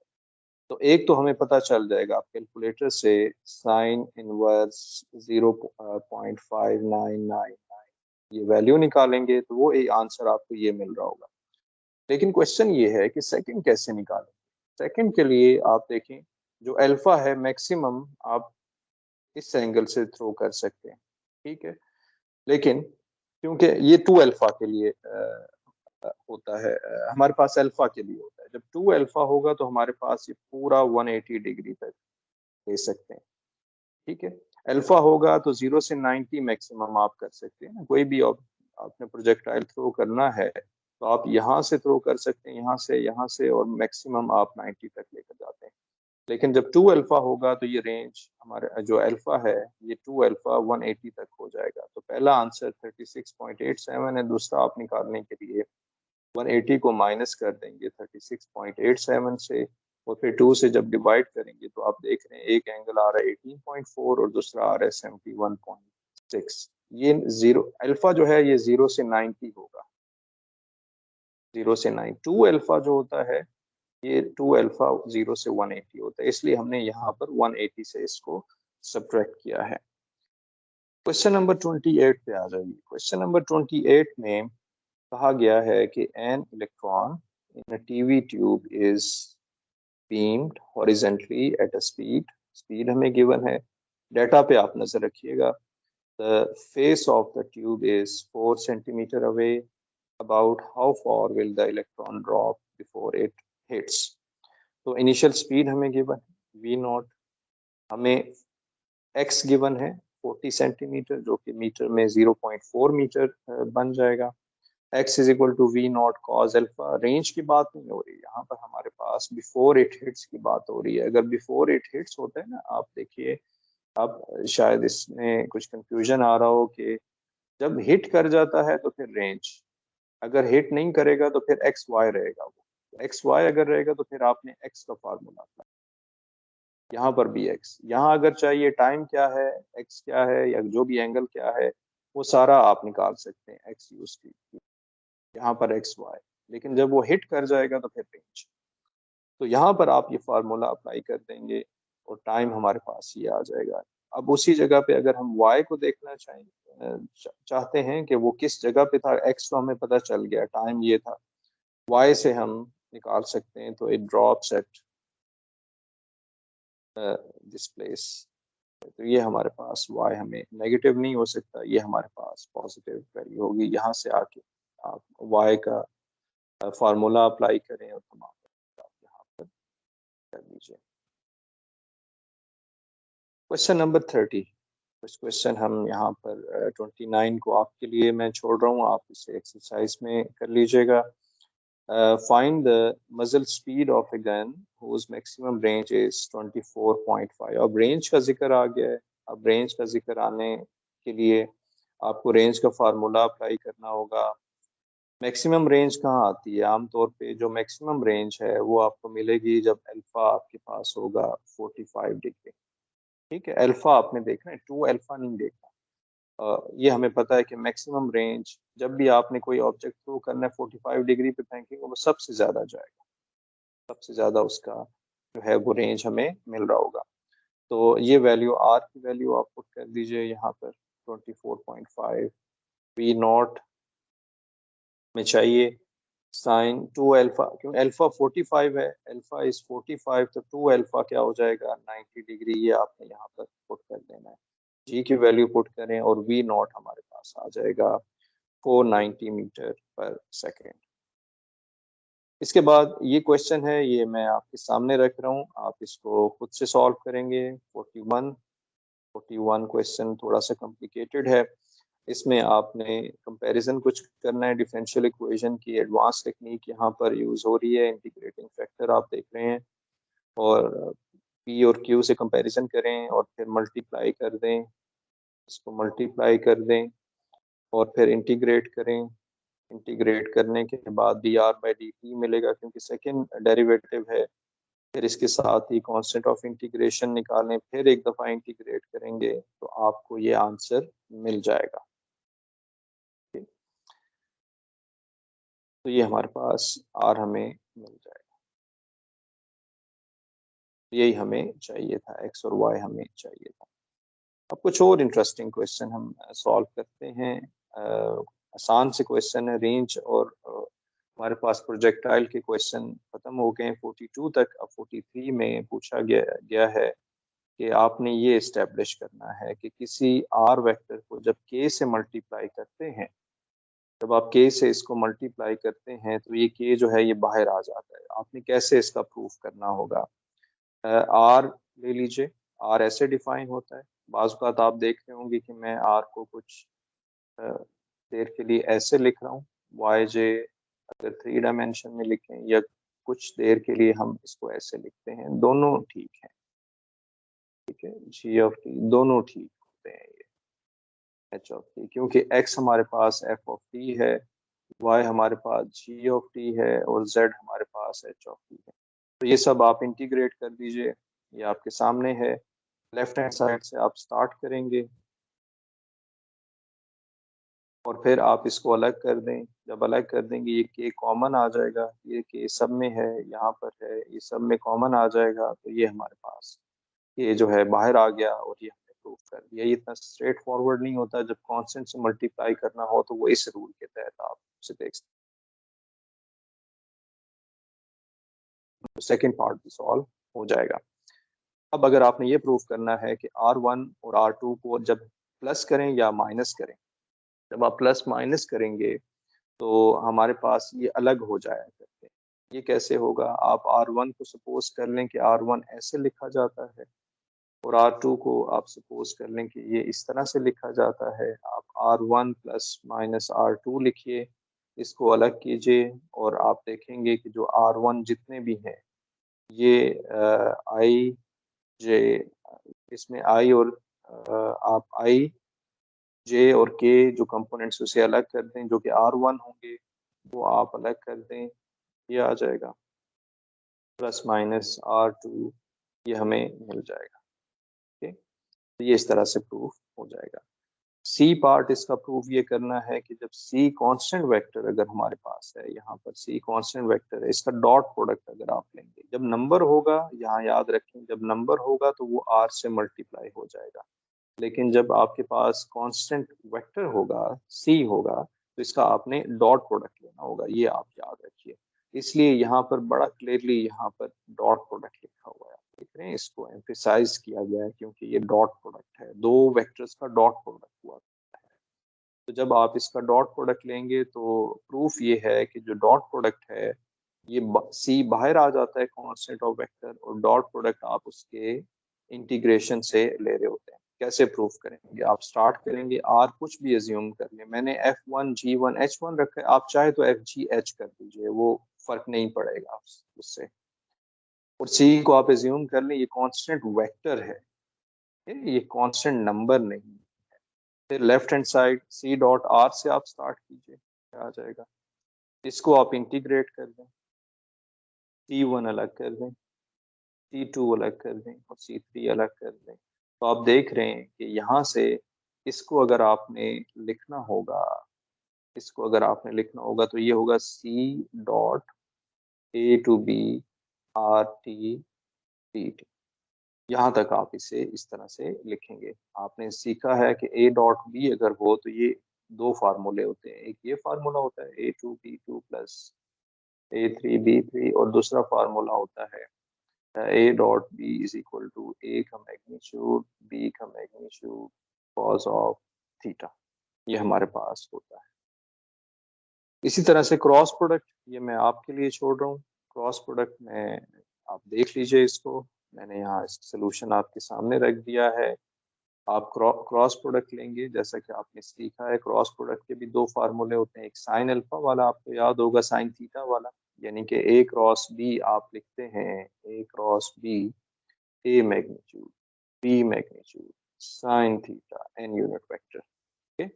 तो एक तो हमें पता चल जाएगा, आप कैलकुलेटर से साइन इनवर्स 0.5999 ये वैल्यू निकालेंगे तो वो एक आंसर आपको ये मिल रहा होगा। लेकिन क्वेश्चन ये है कि सेकंड कैसे निकालें। सेकंड के लिए आप देखें, जो अल्फा है मैक्सिमम आप इस एंगल से थ्रो कर सकते हैं, ठीक है। लेकिन क्योंकि ये 2 अल्फा के लिए होता है, हमारे पास अल्फा के लिए होता है। जब 2 अल्फा होगा तो हमारे पास ये पूरा 180 डिग्री तक ले सकते हैं, ठीक है। अल्फा होगा तो 0 से 90 मैक्सिमम आप कर सकते हैं। कोई भी आपने प्रोजेक्टाइल थ्रो करना है तो आप यहाँ से थ्रो कर सकते हैं, यहाँ से, और मैक्सिमम आप 90 तक लेकर जाते हैं। लेकिन जब 2 अल्फा होगा तो ये रेंज हमारे जो अल्फा है ये 2 अल्फा 180 तक हो जाएगा। तो पहला आंसर 36.87 है। दूसरा आप निकालने के लिए 180 को माइनस कर देंगे 36.87 से, और फिर 2 से जब डिवाइड करेंगे तो आप देख रहे हैं एक एंगल आ रहा है 18.4 और दूसरा आ रहा है 71.6। ये जीरो अल्फा जो है ये 0 से 90 होगा, 0 से 9। 2 अल्फा जो होता है ये 2 अल्फा 0 से 180 होता है, इसलिए हमने यहाँ पर 180 से इसको सब्ट्रैक्ट किया है। क्वेश्चन नंबर 28 पे आ जाइए। क्वेश्चन नंबर 28 में कहा गया है कि an electron in a TV tube is beamed horizontally at a speed हमें गिवन है। डाटा पे आप नजर रखिएगा। The face of the tube is 4 centimetre away. About how far will the electron drop before it hits. तो initial speed हमें given है we naught, हमें एक्स गिवन है 40 सेंटीमीटर जो कि मीटर में 0.4 मीटर बन जाएगा। X is equal to V naught cos alpha. Range की बात नहीं हो रही यहाँ पर, हमारे पास बिफोर इट हिट्स की बात हो रही है। अगर बिफोर इट हिट्स होता है ना, आप देखिए, अब शायद इसमें कुछ कंफ्यूजन आ रहा हो कि जब हिट कर जाता है तो फिर रेंज, अगर हिट नहीं करेगा तो फिर एक्स वाई रहेगा। वो एक्स वाई अगर रहेगा तो फिर आपने एक्स का फार्मूला अप्लाई, यहाँ पर भी एक्स, यहाँ अगर चाहिए टाइम क्या है, एक्स क्या है, या जो भी एंगल क्या है, वो सारा आप निकाल सकते हैं एक्स यूज की, यहाँ पर एक्स वाई। लेकिन जब वो हिट कर जाएगा तो फिर रेंज, तो यहाँ पर आप ये फार्मूला अप्लाई कर देंगे और टाइम हमारे पास ये आ जाएगा। अब उसी जगह पे अगर हम वाई को देखना चाहते हैं कि वो किस जगह पे था, एक्स तो हमें पता चल गया, टाइम ये था, वाई से हम निकाल सकते हैं। तो it drops at this place. तो ये हमारे पास y हमें नेगेटिव नहीं हो सकता, ये हमारे पास पॉजिटिव वैल्यू होगी। यहाँ से आके आप y का फार्मूला अप्लाई करें और तमाम आप यहाँ पर कर लीजिए। Question number 30। इस क्वेश्चन हम यहाँ पर 29 को आपके लिए मैं छोड़ रहा हूँ, आप इसे एक्सरसाइज में कर लीजिएगा। फाइंड द मजल speed of a gun whose maximum range is 24.5। अब रेंज का जिक्र आ गया है। अब रेंज का जिक्र आने के लिए आपको रेंज का फार्मूला अप्लाई करना होगा। मैक्सिमम रेंज कहाँ आती है? आमतौर पे जो मैक्सिमम रेंज है वो आपको मिलेगी जब अल्फा आपके पास होगा 45 डिग्री, ठीक है। अल्फा आपने देखना है, 2 अल्फा नहीं देखना। ये हमें पता है कि मैक्सिमम रेंज जब भी आपने कोई ऑब्जेक्ट थ्रो करना है 45 डिग्री पे फेंकेंगे वो सबसे ज्यादा जाएगा, सबसे ज्यादा उसका जो है वो रेंज हमें मिल रहा होगा। तो ये वैल्यू आर की वैल्यू आप पुट कर दीजिए यहाँ पर 24.5। वी नॉट में चाहिए साइन 2 अल्फा, क्योंकि अल्फा 45 है, अल्फा इज 45, तो 2 अल्फा क्या हो जाएगा 90 डिग्री, ये आपने यहाँ पर पुट कर देना है। जी की वैल्यू पुट करें और वी नॉट हमारे पास आ जाएगा 490 मीटर पर सेकेंड। इसके बाद ये क्वेश्चन है, ये मैं आपके सामने रख रहा हूँ, आप इसको खुद से सॉल्व करेंगे। 41 क्वेश्चन थोड़ा सा कॉम्प्लिकेटेड है। इसमें आपने कंपैरिजन कुछ करना है, डिफरेंशियल इक्वेशन की एडवांस टेक्निक यहाँ पर यूज हो रही है। इंटीग्रेटिंग फैक्टर आप देख रहे हैं, और पी और क्यू से कंपैरिजन करें और फिर मल्टीप्लाई कर दें, इसको मल्टीप्लाई कर दें और फिर इंटीग्रेट करें। इंटीग्रेट करने के बाद D R by d T मिलेगा क्योंकि सेकेंड डेरिवेटिव है। फिर इसके साथ ही कांस्टेंट ऑफ इंटीग्रेशन निकालें, फिर एक दफ़ा इंटीग्रेट करेंगे तो आपको ये आंसर मिल जाएगा। तो ये हमारे पास आर हमें मिल जाएगा। यही हमें चाहिए था, x और y हमें चाहिए था। अब कुछ और इंटरेस्टिंग क्वेश्चन हम सॉल्व करते हैं। आसान से क्वेश्चन है, रेंज और हमारे पास प्रोजेक्टाइल के क्वेश्चन खत्म हो गए 42 तक। अब 43 में पूछा गया है कि आपने ये इस्टेब्लिश करना है कि किसी आर वेक्टर को जब k से मल्टीप्लाई करते हैं, जब आप k से इसको मल्टीप्लाई करते हैं तो ये k जो है ये बाहर आ जाता है। आपने कैसे इसका प्रूफ करना होगा? आर ले लीजिए, आर ऐसे डिफाइन होता है। बाज़ औक़ात आप देख रहे होंगे कि मैं आर को कुछ देर के लिए ऐसे लिख रहा हूँ, वाई जे अगर 3 डायमेंशन में लिखें या कुछ देर के लिए हम इसको ऐसे लिखते हैं, दोनों ठीक है, ठीक है। जी ऑफ टी दोनों ठीक होते हैं ये, एच ऑफ टी, क्योंकि एक्स हमारे पास एफ ऑफ टी है, वाई हमारे पास जी ऑफ टी है और जेड हमारे पास एच ऑफ टी है। तो ये सब आप इंटीग्रेट कर दीजिए, ये आपके सामने है। लेफ्ट हैंड साइड से आप स्टार्ट करेंगे और फिर आप इसको अलग कर दें। जब अलग कर देंगे ये के कॉमन आ जाएगा, ये के सब में है, यहाँ पर है, ये सब में कॉमन आ जाएगा, तो ये हमारे पास ये जो है बाहर आ गया और ये हमने प्रूफ कर दिया। ये इतना स्ट्रेट फॉरवर्ड नहीं होता, जब कांस्टेंट से मल्टीप्लाई करना हो तो वो इस रूल के तहत आप उसे देख सकते हैं। सेकेंड पार्ट भी सॉल्व हो जाएगा। अब अगर आपने ये प्रूफ करना है कि R1 और R2 को जब प्लस करें या माइनस करें, जब आप प्लस माइनस करेंगे तो हमारे पास ये अलग हो जाया करते हैं। ये कैसे होगा? आप R1 को सपोज कर लें कि R1 ऐसे लिखा जाता है और R2 को आप सपोज कर लें कि ये इस तरह से लिखा जाता है। आप R1 प्लस माइनस R2 लिखिए, इसको अलग कीजिए और आप देखेंगे कि जो R1 जितने भी हैं ये आई जे, इसमें आई और आप आई जे और के जो कंपोनेंट्स उसे अलग कर दें, जो कि R1 होंगे वो आप अलग कर दें, ये आ जाएगा प्लस माइनस R2, ये हमें मिल जाएगा। ठीक है, तो ये इस तरह से प्रूफ हो जाएगा। सी पार्ट इसका प्रूफ ये करना है कि जब सी कांस्टेंट वेक्टर अगर हमारे पास है, यहाँ पर सी कांस्टेंट वेक्टर है, इसका डॉट प्रोडक्ट अगर आप लेंगे, जब नंबर होगा, यहाँ याद रखें, जब नंबर होगा तो वो आर से मल्टीप्लाई हो जाएगा, लेकिन जब आपके पास कांस्टेंट वेक्टर होगा, सी होगा, तो इसका आपने डॉट प्रोडक्ट लेना होगा, ये आप याद रखिए। इसलिए यहाँ पर बड़ा क्लियरली यहाँ पर डॉट प्रोडक्ट लिखा हुआ है, देख रहे हैं, इसको एम्फेसाइज किया गया है क्योंकि ये डॉट प्रोडक्ट है, दो वेक्टर्स का डॉट प्रोडक्ट हुआ है। तो जब आप इसका डॉट प्रोडक्ट लेंगे तो प्रूफ ये है कि जो डॉट प्रोडक्ट है ये सी बाहर आ जाता है कांस्टेंट ऑफ वेक्टर, और डॉट प्रोडक्ट आप उसके इंटीग्रेशन से ले रहे होते हैं। कैसे प्रूफ करेंगे? आप स्टार्ट करेंगे, आर कुछ भी एज्यूम कर लें, मैंने F1 G1 H1 रखा है, आप चाहे तो FG H कर दीजिए, वो फर्क नहीं पड़ेगा उससे। और सी को आप एज्यूम कर लें ये कांस्टेंट वेक्टर है, ये कांस्टेंट नंबर नहीं। फिर left hand side C dot R से आप स्टार्ट कीजिए, क्या आ जाएगा, इसको आप इंटीग्रेट कर दें, C1 अलग कर दें, C2 अलग कर दें और C3 अलग कर दें। तो आप देख रहे हैं कि यहाँ से इसको अगर आपने लिखना होगा, इसको अगर आपने लिखना होगा तो ये होगा C dot A to B R T P T। यहाँ तक आप इसे इस तरह से लिखेंगे। आपने सीखा है कि A डॉट B अगर हो तो ये दो फार्मूले होते हैं, एक ये फार्मूला होता है A2 B2 plus A3 B3, और दूसरा फार्मूला होता है A dot B is equal to A का मैग्नीट्यूड B का मैग्नीट्यूड कॉस ऑफ थीटा, ये हमारे पास होता है। इसी तरह से क्रॉस प्रोडक्ट, ये मैं आपके लिए छोड़ रहा हूँ। क्रॉस प्रोडक्ट में आप देख लीजिए इसको, मैंने यहाँ सोल्यूशन आपके सामने रख दिया है। आप क्रॉस प्रोडक्ट लेंगे, जैसा कि आपने सीखा है क्रॉस प्रोडक्ट के भी दो फार्मूले होते हैं, एक साइन अल्फा वाला आपको याद होगा, साइन थीटा वाला, यानी कि ए क्रॉस बी आप लिखते हैं, a cross b, a magnitude b magnitude sine theta n unit vector. ठीक है,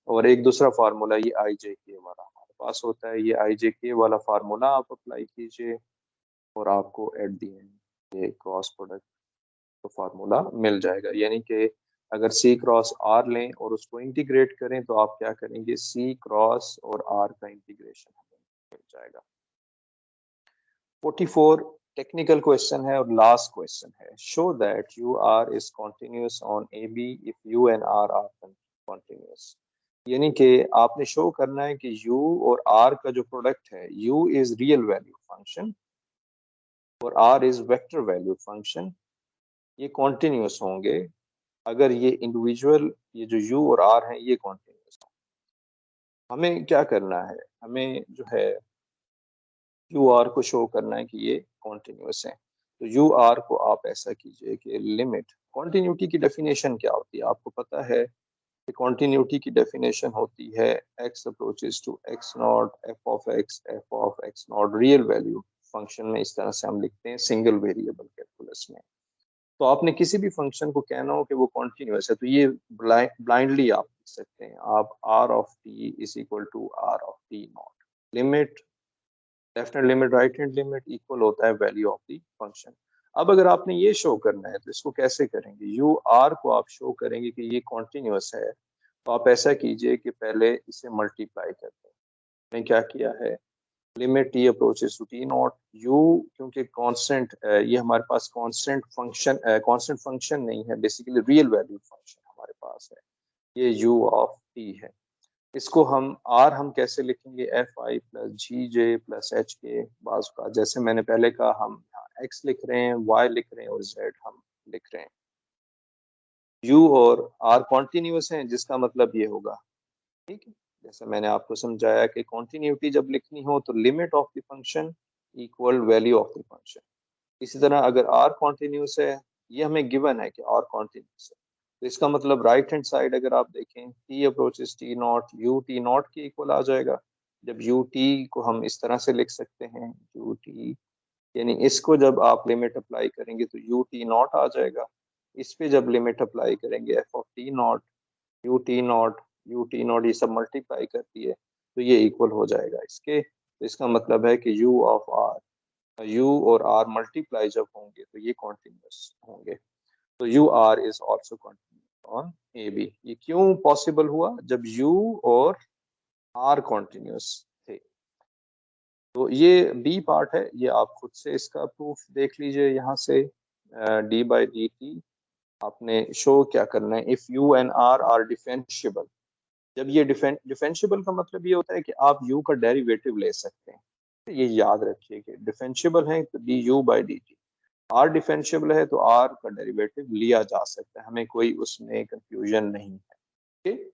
और एक दूसरा फार्मूला ये आई जे के वाला हमारे पास होता है, ये आई जे के वाला फार्मूला आप अप्लाई कीजिए और आपको एट दी एंड ये क्रॉस प्रोडक्ट तो फार्मूला मिल जाएगा। यानी कि अगर C क्रॉस R लें और उसको इंटीग्रेट करें तो आप क्या करेंगे, C क्रॉस और R का इंटीग्रेशन हमें मिल जाएगा। 44 टेक्निकल क्वेश्चन है और लास्ट क्वेश्चन है। Show that you r is continuous on a B if u and are continuous. यानी कि आपने शो करना है कि u और r का जो प्रोडक्ट है, u is real value function और r is vector value function, ये कॉन्टिन्यूस होंगे अगर ये इंडिविजुअल, ये जो u और r हैं, ये कॉन्टिन्यूस हों। हमें क्या करना है, हमें जो है यू आर को शो करना है कि ये कॉन्टिन्यूस है। तो यू आर को आप ऐसा कीजिए कि लिमिट, कॉन्टिन्यूटी की डेफिनेशन क्या होती है आपको पता है कि कॉन्टिन्यूटी की डेफिनेशन होती है x approaches to x naught f of x naught real value function में। इस तरह से हम लिखते हैं सिंगल वेरिएबल कैलकुलस में। तो आपने किसी भी फंक्शन को कहना हो कि वो कॉन्टिन्यूस है, तो ये ब्लाइंडली आप लिख सकते हैं। आप r of t is equal to r of t naught, limit left hand limit right hand limit equal होता है वैल्यू ऑफ द फंक्शन। अब अगर आपने ये शो करना है तो इसको कैसे करेंगे, यू आर को आप शो करेंगे कि ये कॉन्टिन्यूस है। तो आप ऐसा कीजिए कि पहले इसे मल्टीप्लाई करते हैं। मैंने क्या किया है, limit t approaches to t naught, u क्योंकि कांस्टेंट, ये हमारे पास कांस्टेंट फंक्शन नहीं है, बेसिकली रियल वैल्यू फंक्शन हमारे पास है, ये यू ऑफ टी है। इसको हम कैसे लिखेंगे, f i plus g j plus h k बाजू का, जैसे मैंने पहले कहा हम यहाँ एक्स लिख रहे हैं, वाई लिख रहे हैं और जेड हम लिख रहे हैं। यू और आर कॉन्टिन्यूस हैं, जिसका मतलब ये होगा, ठीक है। जैसे मैंने आपको समझाया कि कॉन्टिन्यूटी जब लिखनी हो तो limit of the function equal value of the function. इसी तरह अगर आर कॉन्टिन्यूस है, ये हमें गिवन है कि आर कॉन्टिन्यूस है, तो इसका मतलब राइट हैंड साइड अगर आप देखें T approaches T naught, U T not के इक्वल आ जाएगा। जब यू टी को हम इस तरह से लिख सकते हैं, यू टी यानी इसको जब आप लिमिट अप्लाई करेंगे तो यू टी नॉट आ जाएगा। इस पे जब लिमिट अप्लाई करेंगे F of T naught, U T naught, U T not, ये सब मल्टीप्लाई करती है तो ये इक्वल हो जाएगा इसके। तो इसका मतलब है कि यू ऑफ आर, यू और आर मल्टीप्लाई जब होंगे तो ये कॉन्टिन्यूस होंगे। तो u r is also continuous on a b. ये क्यों पॉसिबल हुआ, जब यू और आर कॉन्टिन्यूस थे। तो ये बी पार्ट है, ये आप खुद से इसका प्रूफ देख लीजिए। यहाँ से डी बाई डी टी आपने शो क्या करना है, if u and r r differentiable. जब ये डिफरेंशिएबल का मतलब ये होता है कि आप u का डेरिवेटिव ले सकते हैं। ये याद रखिए कि डिफरेंशिएबल है तो d u by d t, r differentiable है तो r का डेरिवेटिव लिया जा सकता है, हमें कोई उसमें कंफ्यूजन नहीं है। ठीक,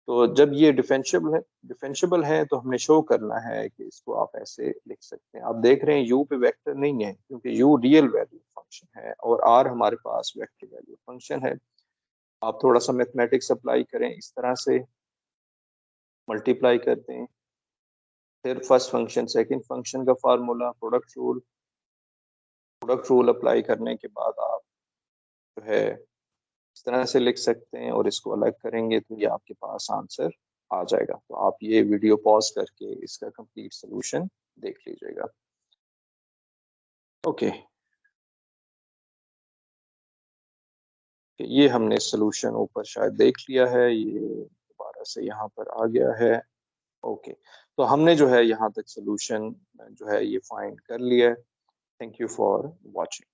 तो जब ये डिफरेंशिएबल है तो हमने शो करना है कि इसको आप ऐसे लिख सकते हैं। आप देख रहे हैं u पे वेक्टर नहीं है क्योंकि u रियल वैल्यू फंक्शन है और r हमारे पास वेक्टर वैल्यू फंक्शन है। आप थोड़ा सा मैथमेटिक्स अप्लाई करें, इस तरह से मल्टीप्लाई करते हैं, फिर फर्स्ट फंक्शन सेकंड फंक्शन का फार्मूला, प्रोडक्ट रूल अप्लाई करने के बाद आप जो है इस तरह से लिख सकते हैं और इसको अलग करेंगे तो ये आपके पास आंसर आ जाएगा। तो आप ये वीडियो पॉज करके इसका कंप्लीट सोल्यूशन देख लीजिएगा। ओके, ये हमने सोल्यूशन ऊपर शायद देख लिया है, ये दोबारा से यहाँ पर आ गया है। ओके, तो हमने जो है यहाँ तक सोल्यूशन जो है ये फाइंड कर लिया है। Thank you for watching.